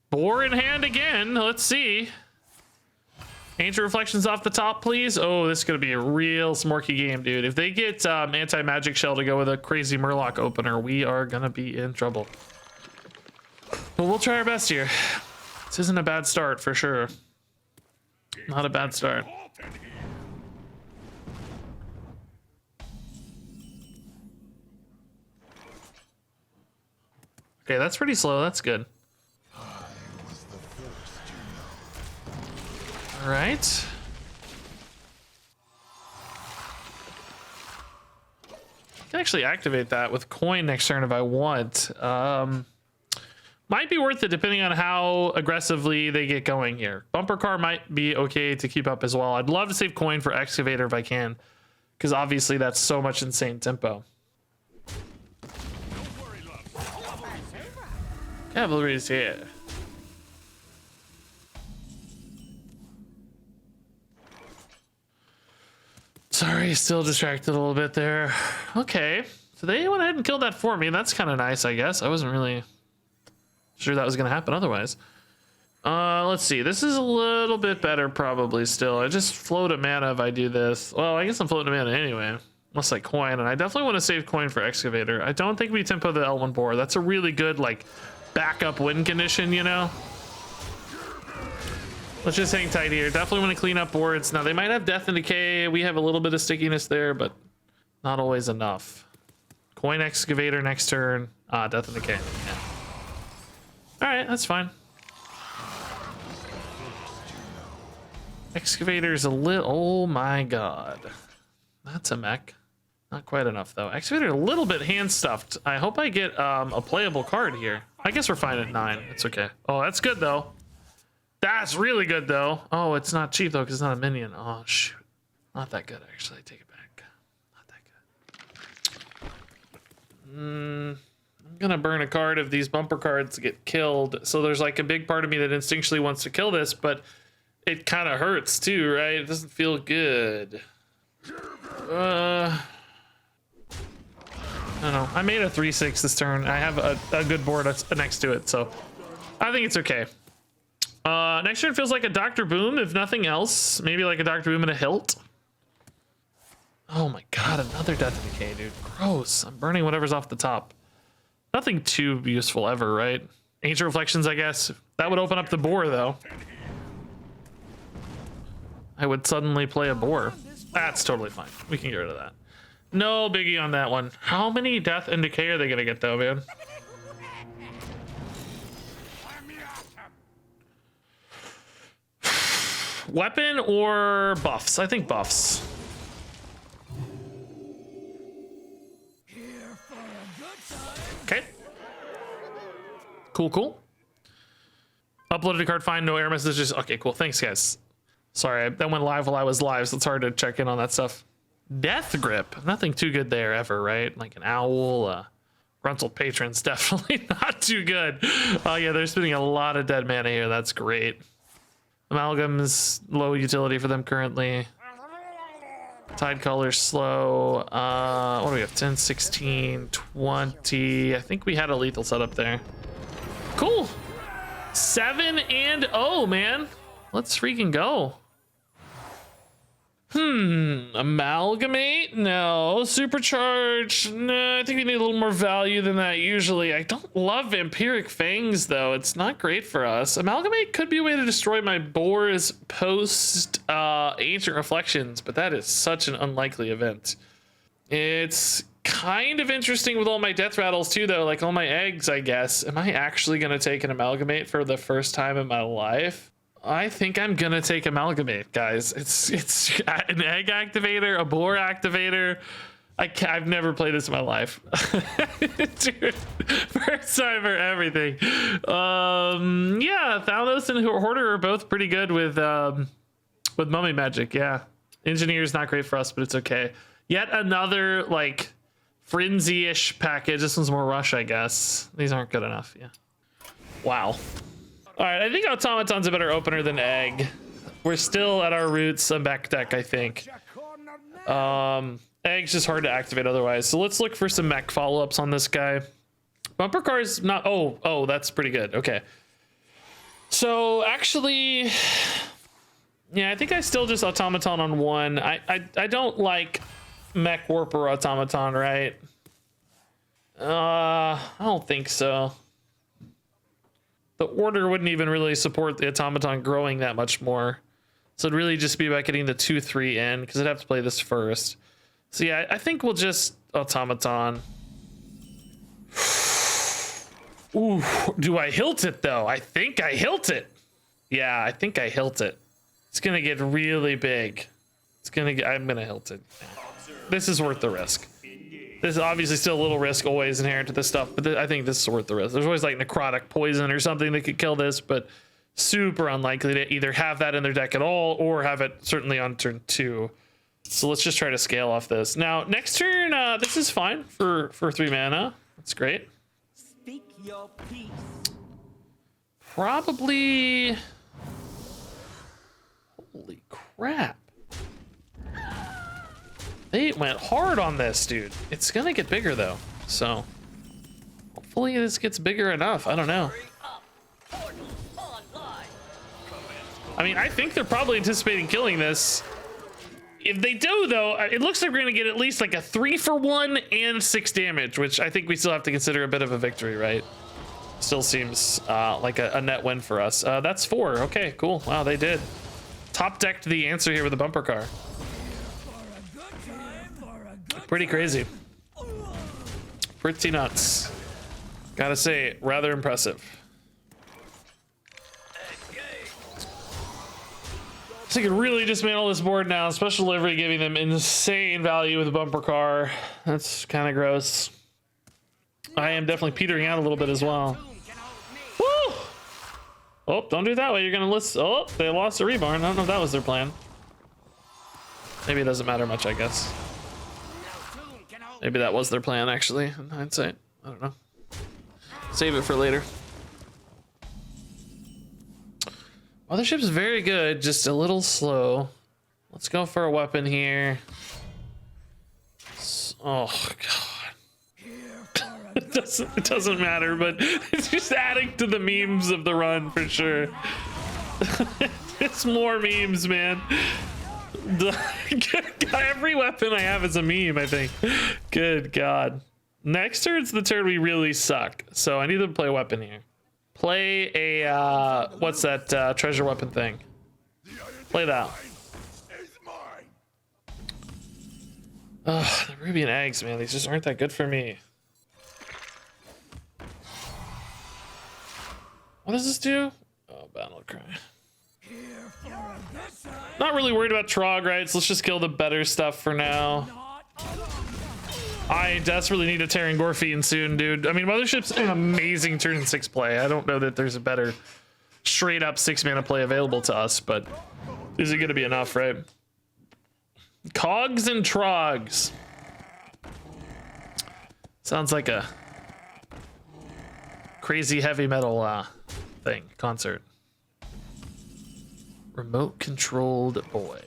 Speaker 1: Boar in hand again. Let's see. Ancient Reflections off the top, please. Oh, this is going to be a real smorky game, dude. If they get Anti-Magic Shell to go with a crazy Murloc opener, we are going to be in trouble. But we'll try our best here. This isn't a bad start, for sure. Not a bad start. Okay, that's pretty slow. That's good. All right. I can actually activate that with coin next turn if I want. Might be worth it depending on how aggressively they get going here. Bumper car might be okay to keep up as well. I'd love to save coin for excavator if I can, because obviously that's so much insane tempo. Cavalry's here. Sorry, still distracted a little bit there. Okay, So they went ahead and killed that for me. That's kind of nice, I guess. I wasn't really sure that was going to happen otherwise. Let's see. This is a little bit better probably still. I just float a mana if I do this. Well, I guess I'm floating a mana anyway. Unless I coin. And I definitely want to save coin for Excavator. I don't think we tempo the L1 boar. That's a really good, like, backup win condition, you know? Let's just hang tight here. Definitely want to clean up boards. Now, they might have Death and Decay. We have a little bit of stickiness there, but not always enough. Coin Excavator next turn. Death and Decay. Yeah. All right, that's fine. Excavator's a little... Oh, my God. That's a mech. Not quite enough, though. Excavator a little bit hand-stuffed. I hope I get a playable card here. I guess we're fine at 9. It's okay. Oh, that's good, though. That's really good, though. Oh, it's not cheap, though, because it's not a minion. Oh, shoot. Not that good, actually. I take it back. Not that good. I'm gonna burn a card if these bumper cards get killed. So there's, like, a big part of me that instinctually wants to kill this, but it kind of hurts, too, right? It doesn't feel good. I don't know. I made a 3/6 this turn. I have a good board next to it, so I think it's okay. Next turn feels like a Dr. Boom, if nothing else. Maybe like a Dr. Boom and a hilt. Oh my God, another Death and Decay, dude. Gross. I'm burning whatever's off the top. Nothing too useful ever, right? Ancient Reflections, I guess. That would open up the boar, though. I would suddenly play a boar. That's totally fine. We can get rid of that. No biggie on that one. How many Death and Decay are they gonna get, though, man? Weapon or buffs? I think buffs. Okay. Cool, cool. Uploaded a card, fine. No error messages. Okay, cool. Thanks, guys. Sorry, that went live while I was live, so it's hard to check in on that stuff. Death Grip. Nothing too good there ever, right? Like an owl, Gruntled Patron's definitely not too good. Oh, yeah, they're spending a lot of dead mana here. That's great. Amalgam's low utility for them currently. Tide Color's slow. What do we have? 10, 16, 20. I think we had a lethal setup there. Cool. 7-0, man. Let's freaking go. Amalgamate? No. Supercharge? No, I think we need a little more value than that usually. I don't love Vampiric Fangs, though. It's not great for us. Amalgamate could be a way to destroy my boars post Ancient Reflections, but that is such an unlikely event. It's kind of interesting with all my death rattles, too, though. Like all my eggs, I guess. Am I actually going to take an Amalgamate for the first time in my life? I think I'm gonna take Amalgamate, guys. It's an egg activator, a boar activator. I've never played this in my life. Dude, first time for everything. Yeah, Thanos and Hoarder are both pretty good with Mummy Magic. Yeah, Engineer's not great for us, but it's okay. Yet another like frenzy-ish package. This one's more rush, I guess. These aren't good enough. Yeah. Wow. All right, I think Automaton's a better opener than Egg. We're still at our roots on back deck, I think. Egg's just hard to activate otherwise. So let's look for some mech follow-ups on this guy. Bumper car's not... Oh, that's pretty good. Okay. So actually... Yeah, I think I still just Automaton on 1. I don't like Mech Warper Automaton, right? I don't think so. The order wouldn't even really support the Automaton growing that much more. So it'd really just be about getting the 2-3 in, because I'd have to play this first. So yeah, I think we'll just Automaton. Ooh, do I hilt it though? I think I hilt it. Yeah, I think I hilt it. It's gonna get really big. I'm gonna hilt it. This is worth the risk. This is obviously still a little risk always inherent to this stuff, but I think this is worth the risk. There's always like necrotic poison or something that could kill this, but super unlikely to either have that in their deck at all or have it certainly on turn 2. So let's just try to scale off this. Now, next turn, this is fine for 3 mana. That's great.
Speaker 2: Speak your peace.
Speaker 1: Probably... Holy crap. They went hard on this, dude. It's gonna get bigger though, so hopefully this gets bigger enough. I don't know. I mean, I think they're probably anticipating killing this. If they do, though, it looks like we're gonna get at least like a 3-for-1 and 6 damage, which I think we still have to consider a bit of a victory, right? Still seems like a net win for us. That's 4. Okay, cool. Wow, they did. Top decked the answer here with a bumper car. Pretty crazy. Pretty nuts. Gotta say, rather impressive. So you can really dismantle this board now. Special delivery giving them insane value with a bumper car. That's kind of gross. I am definitely petering out a little bit as well. Woo! Oh, don't do it that way. You're gonna list. Oh, they lost a reborn. I don't know if that was their plan. Maybe it doesn't matter much, I guess. Maybe that was their plan, actually, in hindsight. I don't know. Save it for later. Mothership's very good, just a little slow. Let's go for a weapon here. Oh god. It doesn't matter, but it's just adding to the memes of the run for sure. It's more memes, man. Every weapon I have is a meme, I think. Good god. Next turn's the turn we really suck, so I need to play a weapon here. Play a what's that treasure weapon thing? Play that. Ugh, the ruby and eggs, man, these just aren't that good for me. What does this do? Oh, battle cry. Not really worried about Trog, right? So let's just kill the better stuff for now. I desperately need a Terran Gorfian soon, dude. I mean, Mothership's an amazing turn 6 play. I don't know that there's a better straight up 6-mana play available to us, but is it gonna be enough, right? Cogs and Trogs. Sounds like a crazy heavy metal thing, concert. Remote controlled boy.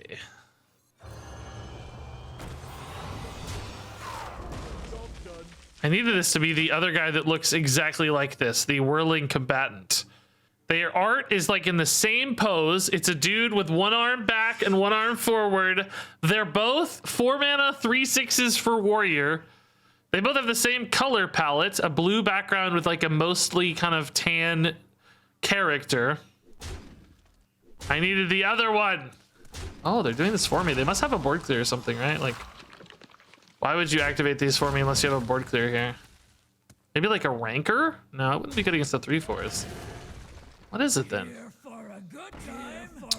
Speaker 1: I needed this to be the other guy that looks exactly like this, the whirling combatant. Their art is like in the same pose. It's a dude with one arm back and one arm forward. They're both 4-mana, 3/6s for warrior. They both have the same color palette, a blue background with like a mostly kind of tan character. I needed the other one. Oh, they're doing this for me. They must have a board clear or something, right? Like, why would you activate these for me unless you have a board clear here? Maybe like a rancor? No, it wouldn't be good against the 3/4s. What is it then?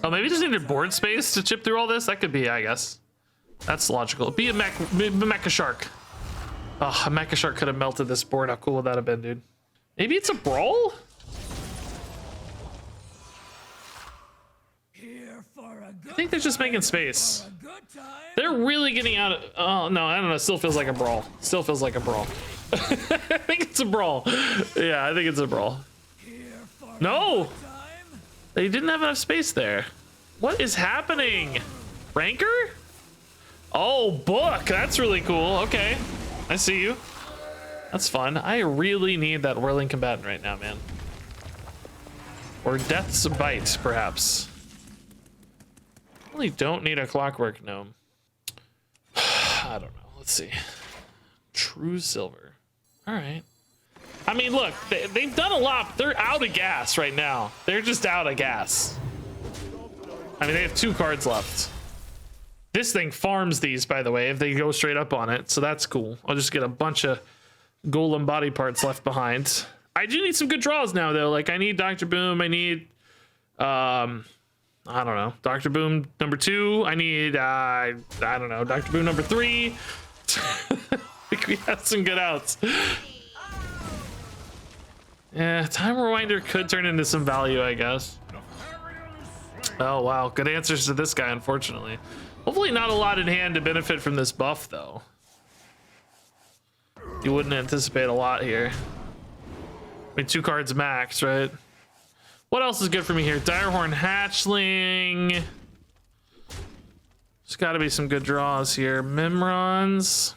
Speaker 1: Oh, maybe just needed board space to chip through all this? That could be, I guess. That's logical. Be a mecha shark. Oh, a mecha shark could have melted this board. How cool would that have been, dude? Maybe it's a brawl? I think they're just making space. They're really getting out of... Oh, no, I don't know. Still feels like a brawl. Still feels like a brawl. I think it's a brawl. Yeah, I think it's a brawl. No! They didn't have enough space there. What is happening? Rancor? Oh, book. That's really cool. Okay. I see you. That's fun. I really need that whirling combatant right now, man. Or Death's Bite, perhaps. Really don't need a clockwork gnome. I don't know. Let's see. True silver. All right. I mean, look, they've done a lot. But they're out of gas right now. They're just out of gas. I mean, they have 2 cards left. This thing farms these, by the way, if they go straight up on it. So that's cool. I'll just get a bunch of golem body parts left behind. I do need some good draws now, though. Like, I need Dr. Boom. I need... I don't know. Dr. Boom number 2. I need, I don't know. Dr. Boom number 3. I think we have some good outs. Yeah, Time Rewinder could turn into some value, I guess. Oh, wow. Good answers to this guy, unfortunately. Hopefully not a lot in hand to benefit from this buff, though. You wouldn't anticipate a lot here. I mean, 2 cards max, right? What else is good for me here? Direhorn Hatchling. There's got to be some good draws here. Mimrons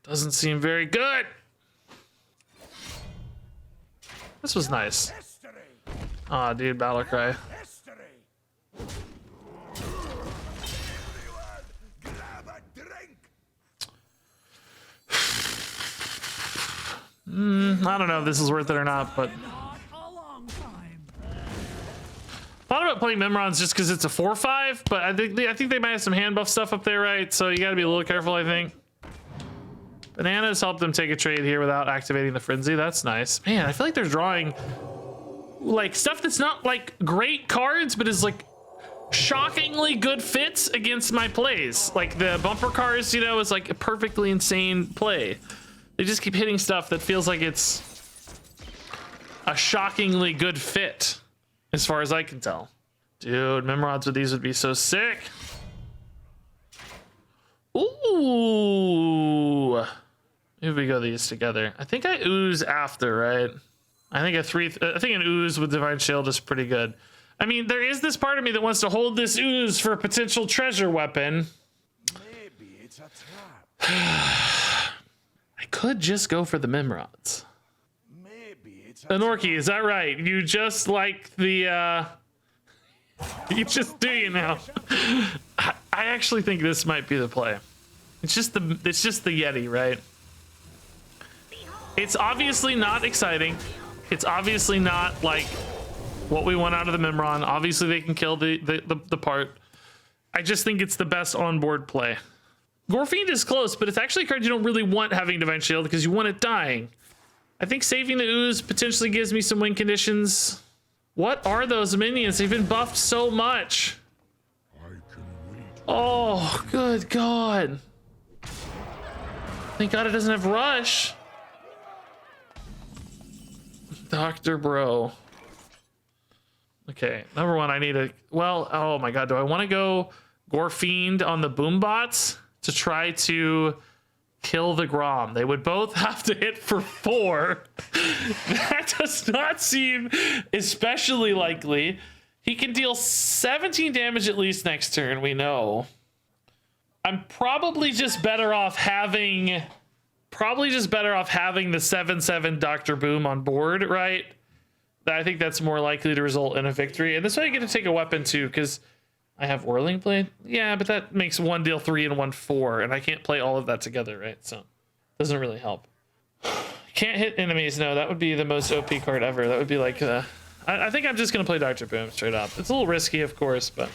Speaker 1: doesn't seem very good. This was nice. Aw, dude, battle cry. I don't know if this is worth it or not, but thought about playing Mimrons just because it's a 4/5, but I think they might have some hand buff stuff up there, right? So you got to be a little careful, I think. Bananas helped them take a trade here without activating the frenzy. That's nice. Man, I feel like they're drawing like stuff that's not like great cards, but is like shockingly good fits against my plays. Like the bumper cars, you know, is like a perfectly insane play. They just keep hitting stuff that feels like it's a shockingly good fit, as far as I can tell. Dude, Memrods with these would be so sick. Ooh. Maybe we go these together. I think I ooze after, right? I think an ooze with Divine Shield is pretty good. I mean, there is this part of me that wants to hold this ooze for a potential treasure weapon.
Speaker 2: Maybe it's a trap.
Speaker 1: I could just go for the Mimrods.
Speaker 2: Maybe it's a
Speaker 1: Anorki, is that right? You just like the you just do, you know. I actually think this might be the play. It's just the Yeti, right? It's obviously not exciting. It's obviously not like what we want out of the Mimron. Obviously they can kill the part. I just think it's the best on-board play. Gorfiend is close, but it's actually a card you don't really want having Divine Shield because you want it dying. I think saving the ooze potentially gives me some win conditions. What are those minions? They've been buffed so much. Oh, good God. Thank God it doesn't have rush. Dr. Bro. Okay, number one, I need a... Well, oh my God, do I want to go Gorfiend on the Boombots to try to kill the Grom? They would both have to hit for 4. That does not seem especially likely. He can deal 17 damage at least next turn, we know. I'm probably just better off having the 7/7 Dr. Boom on board, right? I think that's more likely to result in a victory. And this way I get to take a weapon too, because I have Whirling Blade. Yeah, but that makes one deal 3 and one 4, and I can't play all of that together, right? So doesn't really help. Can't hit enemies. No, that would be the most OP card ever. That would be like I think I'm just gonna play Dr. Boom straight up. It's a little risky, of course, but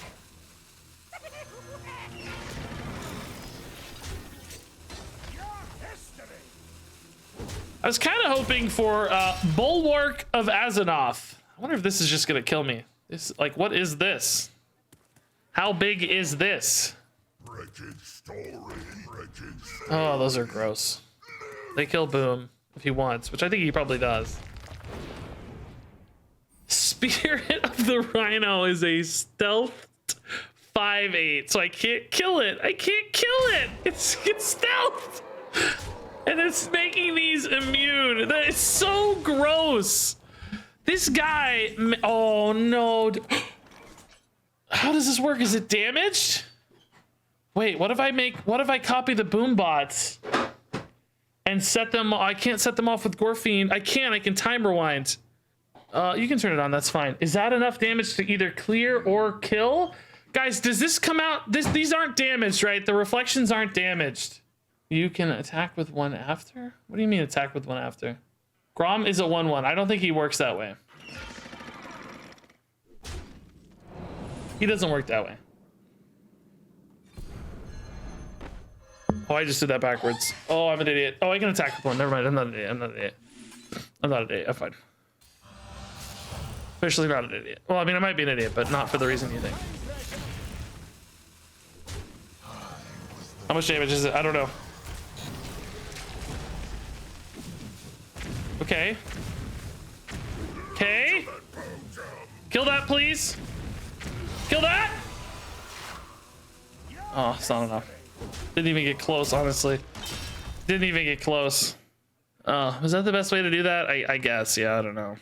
Speaker 1: I was kind of hoping for Bulwark of Azzinoth. I wonder if this is just gonna kill me. This, like, what is this? How big is this? Oh, those are gross. They kill Boom if he wants, which I think he probably does. Spirit of the Rhino is a stealth 5/8, so I can't kill it. I can't kill it. It's stealth. And it's making these immune. That is so gross. This guy, oh no. How does this work? Is it damaged? Wait, what if I copy the Boombots and set them, I can't set them off with Gorfiend. I can time rewind. You can turn it on, that's fine. Is that enough damage to either clear or kill? Guys, does this come out? These aren't damaged, right? The reflections aren't damaged. You can attack with one after? What do you mean attack with one after? Grom is a 1/1. I don't think he works that way. He doesn't work that way. Oh, I just did that backwards. Oh, I'm an idiot. Oh, I can attack with one. Never mind. I'm not an idiot. I'm not an idiot. I'm fine. Officially not an idiot. Well, I mean, I might be an idiot, but not for the reason you think. How much damage is it? I don't know. Okay. Okay. Kill that, please. Kill that. Oh, it's not enough. Didn't even get close, honestly. Didn't even get close. Was that the best way to do that? I guess. Yeah, I don't know.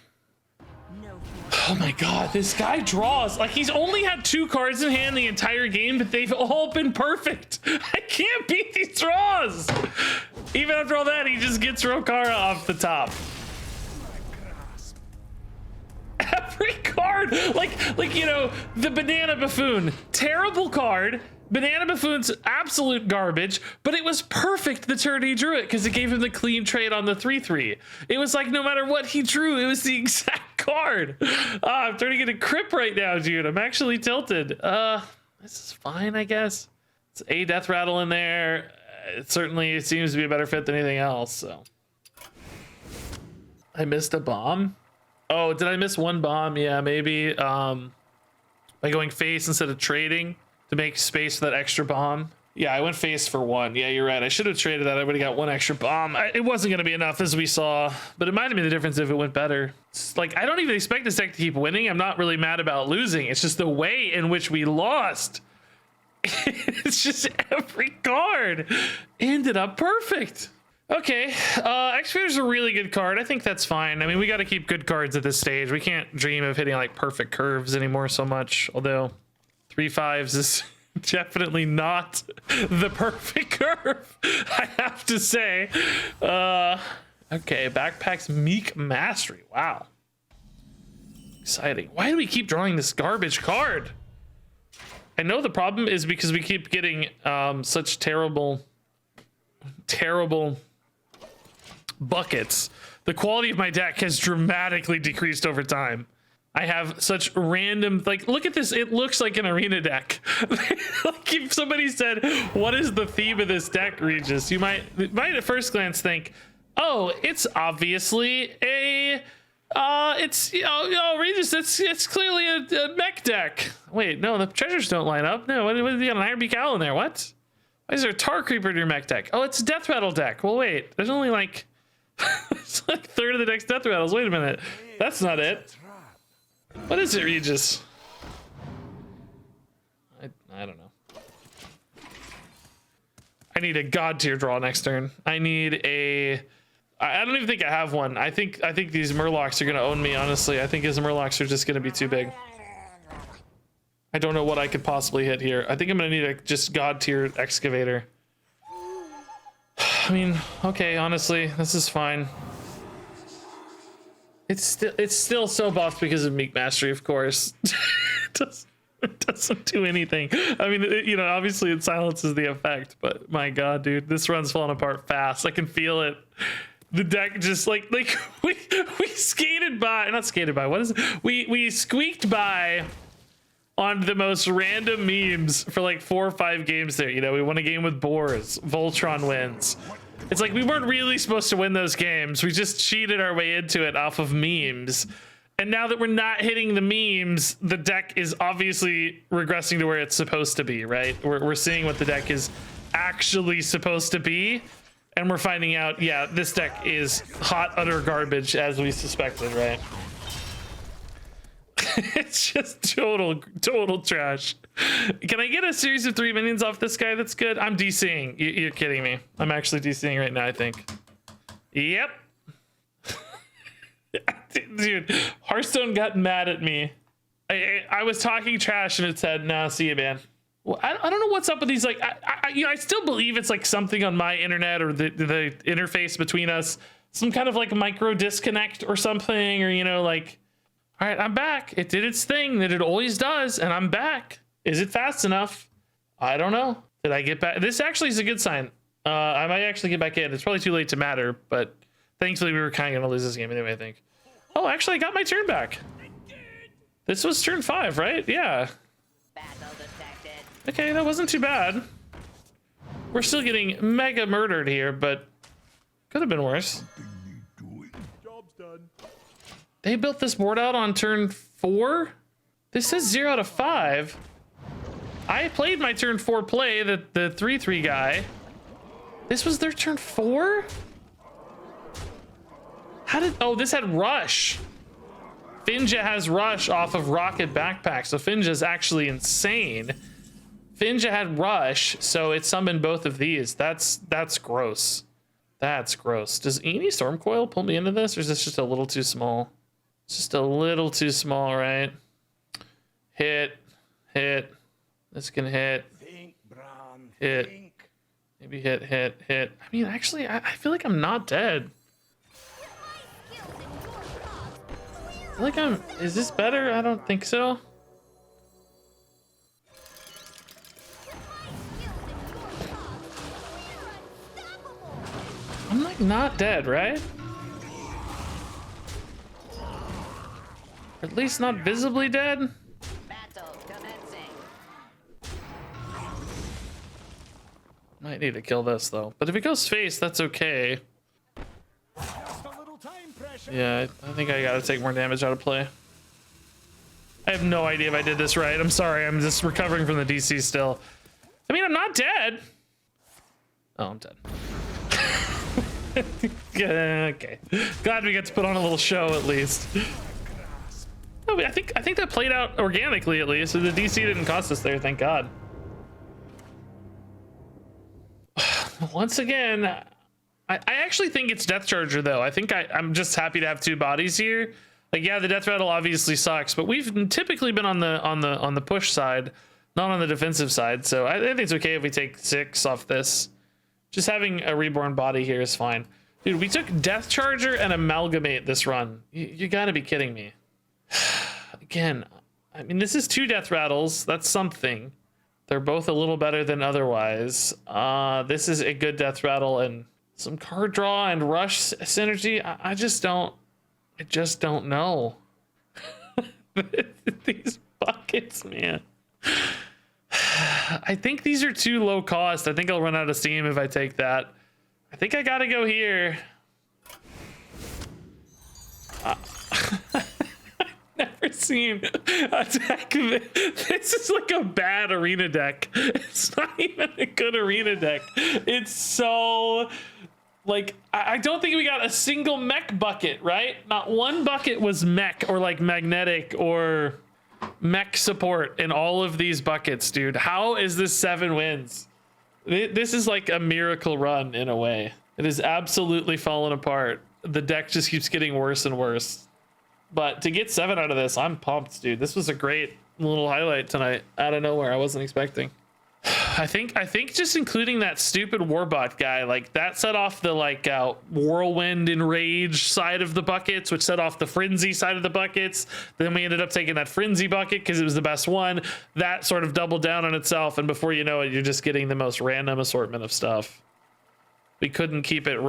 Speaker 1: Oh my god, this guy draws. Like, he's only had 2 cards in hand the entire game, but they've all been perfect. I can't beat these draws. Even after all that, he just gets Rokara off the top. Every card, like you know, the Banana Buffoon, terrible card. Banana Buffoon's absolute garbage, but it was perfect the turn he drew it because it gave him the clean trade on the 3/3. It was like no matter what he drew, it was the exact card. I'm turning into Crip right now, dude. I'm actually tilted. This is fine, I guess. It's a Death Rattle in there. It certainly seems to be a better fit than anything else. So I missed a bomb. Oh, did I miss one bomb? Yeah, maybe. By going face instead of trading to make space for that extra bomb. Yeah, I went face for 1. Yeah, you're right. I should have traded that. I would have got 1 extra bomb. It wasn't going to be enough, as we saw, but it might have been the difference if it went better. It's like, I don't even expect this deck to keep winning. I'm not really mad about losing. It's just the way in which we lost. It's just every card ended up perfect. Okay, Excavator's a really good card. I think that's fine. I mean, we got to keep good cards at this stage. We can't dream of hitting like perfect curves anymore so much, although 3/5s is definitely not the perfect curve, I have to say. Okay, Backpack's Meek Mastery. Wow. Exciting. Why do we keep drawing this garbage card? I know the problem is because we keep getting such terrible buckets. The quality of my deck has dramatically decreased over time. I have such random, like, look at this. It looks like an arena deck. Like, if somebody said, what is the theme of this deck, Regis? You might at first glance think, oh, it's obviously a, it's, Regis, it's clearly a mech deck. Wait, no, the treasures don't line up. No, what do you got, an Iron Beak Owl in there? What? Why is there a Tar Creeper in your mech deck? Oh, it's a Death Rattle deck. Well, wait, there's only like, it's like a third of the deck's Death Rattles. Wait a minute. That's not it. What is it, Regis? I don't know. I need a God tier draw next turn. I need a... I don't even think I have one. I think these Murlocs are gonna own me, honestly. I think his Murlocs are just gonna be too big. I don't know what I could possibly hit here. I think I'm gonna need a just God tier Excavator. I mean, okay, honestly, this is fine. It's still so buffed because of Meek Mastery, of course. It doesn't do anything. I mean, you know, obviously it silences the effect, but my God, dude, this run's falling apart fast. I can feel it. The deck just like we skated by, not skated by. What is it? We squeaked by on the most random memes for like 4 or 5 games there. You know, we won a game with Boars. Voltron wins. It's like we weren't really supposed to win those games. We just cheated our way into it off of memes. And now that we're not hitting the memes, the deck is obviously regressing to where it's supposed to be, right? We're seeing what the deck is actually supposed to be. And we're finding out, yeah, this deck is hot, utter garbage, as we suspected, right? It's just total trash. Can I get a series of 3 minions off this guy? That's good. I'm DCing. You're kidding me. I'm actually DCing right now, I think. Yep. Dude, Hearthstone got mad at me. I was talking trash and it said, nah, see you, man. Well, I don't know what's up with these. Like, I still believe it's like something on my internet or the interface between us. Some kind of like micro disconnect or something, or, you know, like, all right, I'm back. It did its thing that it always does, and I'm back. Is it fast enough? I don't know. Did I get back? This actually is a good sign. I might actually get back in. It's probably too late to matter, but thankfully we were kind of going to lose this game anyway, I think. Oh, actually, I got my turn back. This was turn 5, right? Yeah. Okay, that wasn't too bad. We're still getting mega murdered here, but could have been worse.
Speaker 2: Job's done.
Speaker 1: They built this board out on turn 4? This says 0 out of 5. I played my turn 4 play, the 3/3 guy. This was their turn 4? How did... Oh, this had Rush. Finja has Rush off of Rocket Backpack, so Finja's actually insane. Finja had Rush, so it summoned both of these. That's gross. That's gross. Does any Stormcoil pull me into this, or is this just a little too small? It's just a little too small, right? Hit. This can hit.
Speaker 2: Think, Bran.
Speaker 1: Hit.
Speaker 2: Think.
Speaker 1: Maybe hit. I mean, actually, I feel like I'm not dead. I feel like I'm. Is this better? I don't think so. I'm like not dead, right? Or at least not visibly dead.
Speaker 4: Battle commencing.
Speaker 1: Might need to kill this though. But if it goes face, that's okay.
Speaker 2: Just a little time pressure.
Speaker 1: Yeah, I think I gotta take more damage out of play. I have no idea if I did this right. I'm sorry, I'm just recovering from the DC still. I mean, I'm not dead. Oh, I'm dead. Okay. Glad we get to put on a little show at least. No, I think that played out organically at least. So the DC didn't cost us there, thank God. Once again, I actually think it's Death Charger though. I think I'm just happy to have two bodies here. Like, yeah, the Death Rattle obviously sucks, but we've typically been on the push side, not on the defensive side. So I think it's okay if we take 6 off this. Just having a reborn body here is fine. Dude, we took Death Charger and Amalgamate this run. You gotta be kidding me. Again, I mean, this is 2 Death Rattles. That's something. They're both a little better than otherwise. This is a good Death Rattle and some card draw and rush synergy. I just don't know. These buckets, man. I think these are too low cost. I think I'll run out of steam if I take that. I think I gotta go here. Never seen a deck. This is like a bad arena deck. It's not even a good arena deck. It's so like, I don't think we got a single mech bucket, right? Not one bucket was mech or like magnetic or mech support in all of these buckets, dude. How is this 7 wins? This is like a miracle run in a way. It is absolutely fallen apart. The deck just keeps getting worse and worse. But to get 7 out of this, I'm pumped, dude. This was a great little highlight tonight out of nowhere. I wasn't expecting. I think just including that stupid Warbot guy, like that set off the like Whirlwind Enrage side of the buckets, which set off the Frenzy side of the buckets. Then we ended up taking that Frenzy bucket because it was the best one. That sort of doubled down on itself, and before you know it, you're just getting the most random assortment of stuff. We couldn't keep it,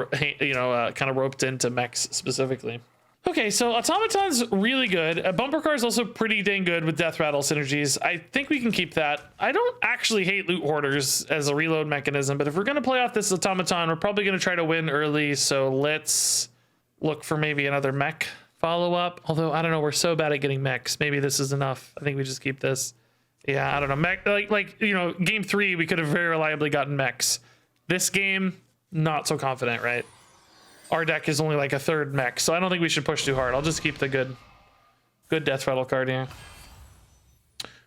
Speaker 1: kind of roped into mechs specifically. Okay, so Automaton's really good. Bumper Car is also pretty dang good with Death Rattle synergies. I think we can keep that. I don't actually hate Loot Hoarders as a reload mechanism, but if we're going to play off this Automaton, we're probably going to try to win early, so let's look for maybe another mech follow-up. Although, I don't know, we're so bad at getting mechs. Maybe this is enough. I think we just keep this. Yeah, I don't know. Mech, game 3, we could have very reliably gotten mechs. This game, not so confident, right? Our deck is only like a 3rd mech, so I don't think we should push too hard. I'll just keep the good Death Rattle card here.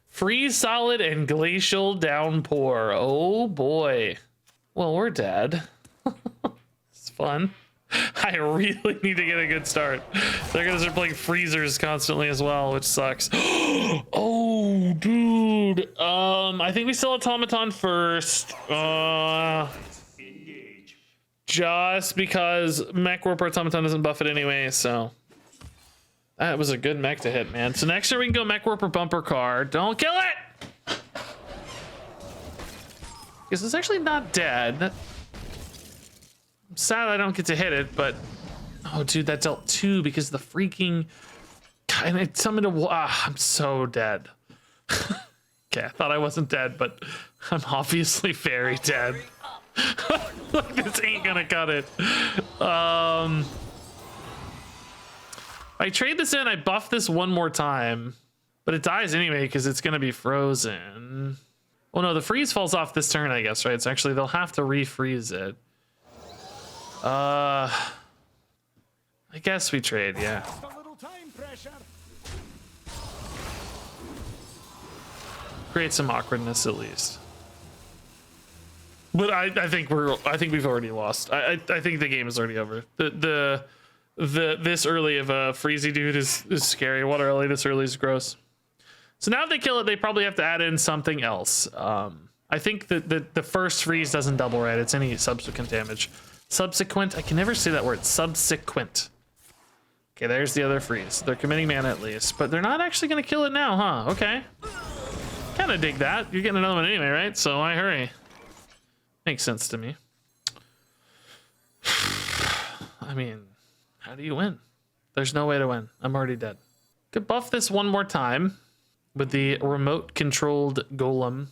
Speaker 1: Freeze Solid and Glacial Downpour. Oh boy. Well, we're dead. It's fun. I really need to get a good start. They're gonna start playing freezers constantly as well, which sucks. Oh, dude. I think we still Automaton first. Just because Mech Warper Automaton doesn't buff it anyway, so that was a good mech to hit, man. So next year we can go Mech Warper Bumper Car. Don't kill it! Because it's actually not dead. I'm sad I don't get to hit it, but oh, dude, that dealt 2 because the freaking and it summoned a. I'm so dead. Okay, I thought I wasn't dead, but I'm obviously very dead. Like, this ain't gonna cut it. I trade this in, I buff this one more time, but it dies anyway because it's gonna be frozen. Well, no, the freeze falls off this turn, I guess, right? So actually they'll have to refreeze it. I guess we trade, yeah.
Speaker 2: Just a little time pressure.
Speaker 1: Create some awkwardness at least. But I think we've already lost. I think the game is already over. The this early of a freezy dude is scary. Water early this early is gross. So now if they kill it, they probably have to add in something else. I think that the first freeze doesn't double, right? It's any subsequent damage. Subsequent, I can never say that word. Subsequent. Okay, there's the other freeze. They're committing mana at least, but they're not actually gonna kill it now, huh? Okay. Kind of dig that. You're getting another one anyway, right? So why hurry? Makes sense to me. I mean, how do you win? There's no way to win. I'm already dead. Could buff this one more time with the remote controlled golem.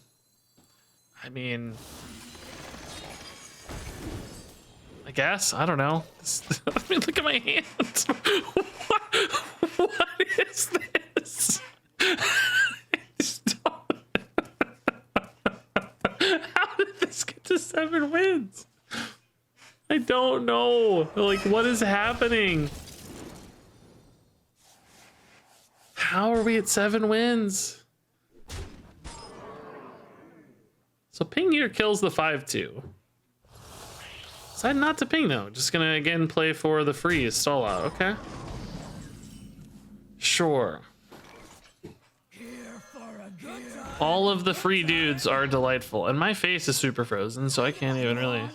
Speaker 1: I mean, I guess. I don't know. I mean, look at my hands. What is this? How did this get to 7 wins? I don't know. Like, what is happening? How are we at 7 wins? So ping here kills the 5-2. Decide not to ping though. Just gonna again play for the freeze stall out. Okay. Sure. All of the free dudes are delightful, and my face is super frozen, so I can't even really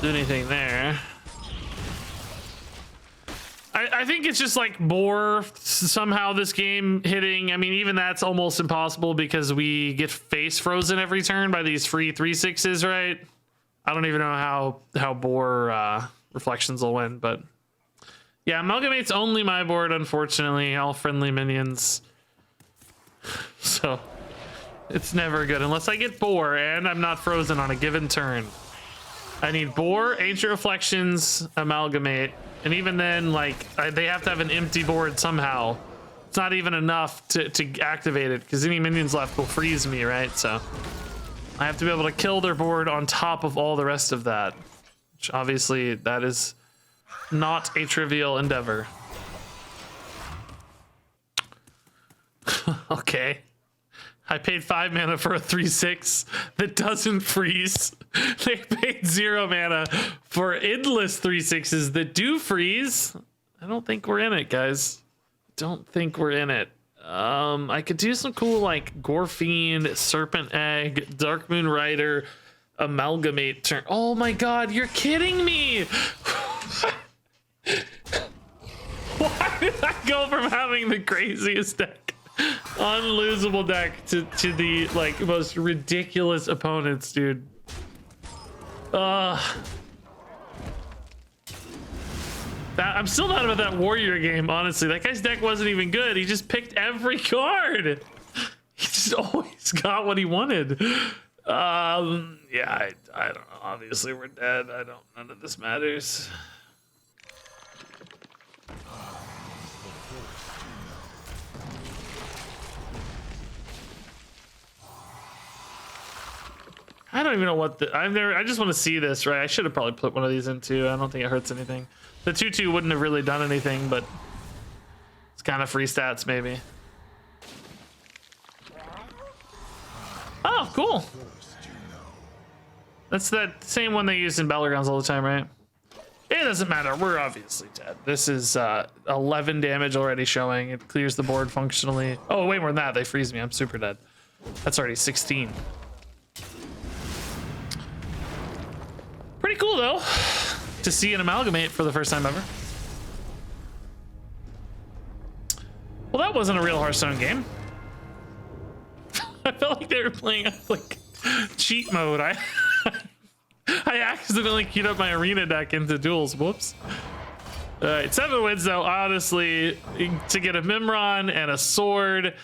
Speaker 1: do anything there. I think it's just like boar somehow this game hitting. I mean, even that's almost impossible because we get face frozen every turn by these free 3/6s, right? I don't even know how boar reflections will win, but yeah, Amalgamate's only my board, unfortunately. All friendly minions. So it's never good unless I get boar and I'm not frozen on a given turn. I need boar, ancient reflections, amalgamate, and even then, like, they have to have an empty board somehow. It's not even enough to activate it because any minions left will freeze me, right? So I have to be able to kill their board on top of all the rest of that, which obviously that is not a trivial endeavor. Okay. I paid 5 mana for a 3/6 that doesn't freeze. They paid 0 mana for endless 3/6s that do freeze. I don't think we're in it, guys. Don't think we're in it. I could do some cool like Gorfiend, Serpent Egg, Dark Moon Rider, Amalgamate turn. Oh my god, you're kidding me! Why did I go from having the craziest deck, unlosable deck, to the like most ridiculous opponents, dude? I'm still not about that warrior game, honestly. That guy's deck wasn't even good. He just picked every card. He just always got what he wanted. Yeah, I don't know. Obviously, we're dead. None of this matters. I don't even know what I just want to see this, right? I should have probably put one of these in too. I don't think it hurts anything. The 2/2 wouldn't have really done anything, but it's kind of free stats, maybe. Oh, cool. That's that same one they use in Battlegrounds all the time, right? It doesn't matter. We're obviously dead. This is 11 damage already showing. It clears the board functionally. Oh, way more than that. They freeze me. I'm super dead. That's already 16. Pretty cool, though, to see an amalgamate for the first time ever. Well, that wasn't a real Hearthstone game. I felt like they were playing like cheat mode. I accidentally queued up my arena deck into Duels. Whoops. All right, 7 wins though. Honestly, to get a MIMIRON and a sword,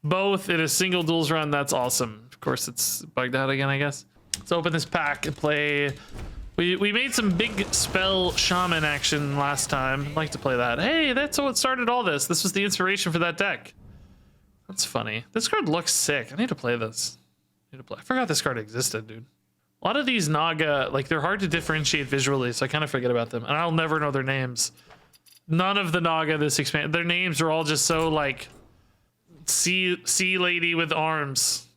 Speaker 1: both in a single Duels run, that's awesome. Of course, it's bugged out again, I guess. Let's open this pack and play. We made some big spell shaman action last time. I'd like to play that. Hey, that's what started all this. This was the inspiration for that deck. That's funny. This card looks sick. I need to play this. I forgot this card existed, dude. A lot of these Naga, like, they're hard to differentiate visually, so I kind of forget about them. And I'll never know their names. None of the Naga this expand, their names are all just so like sea lady with arms.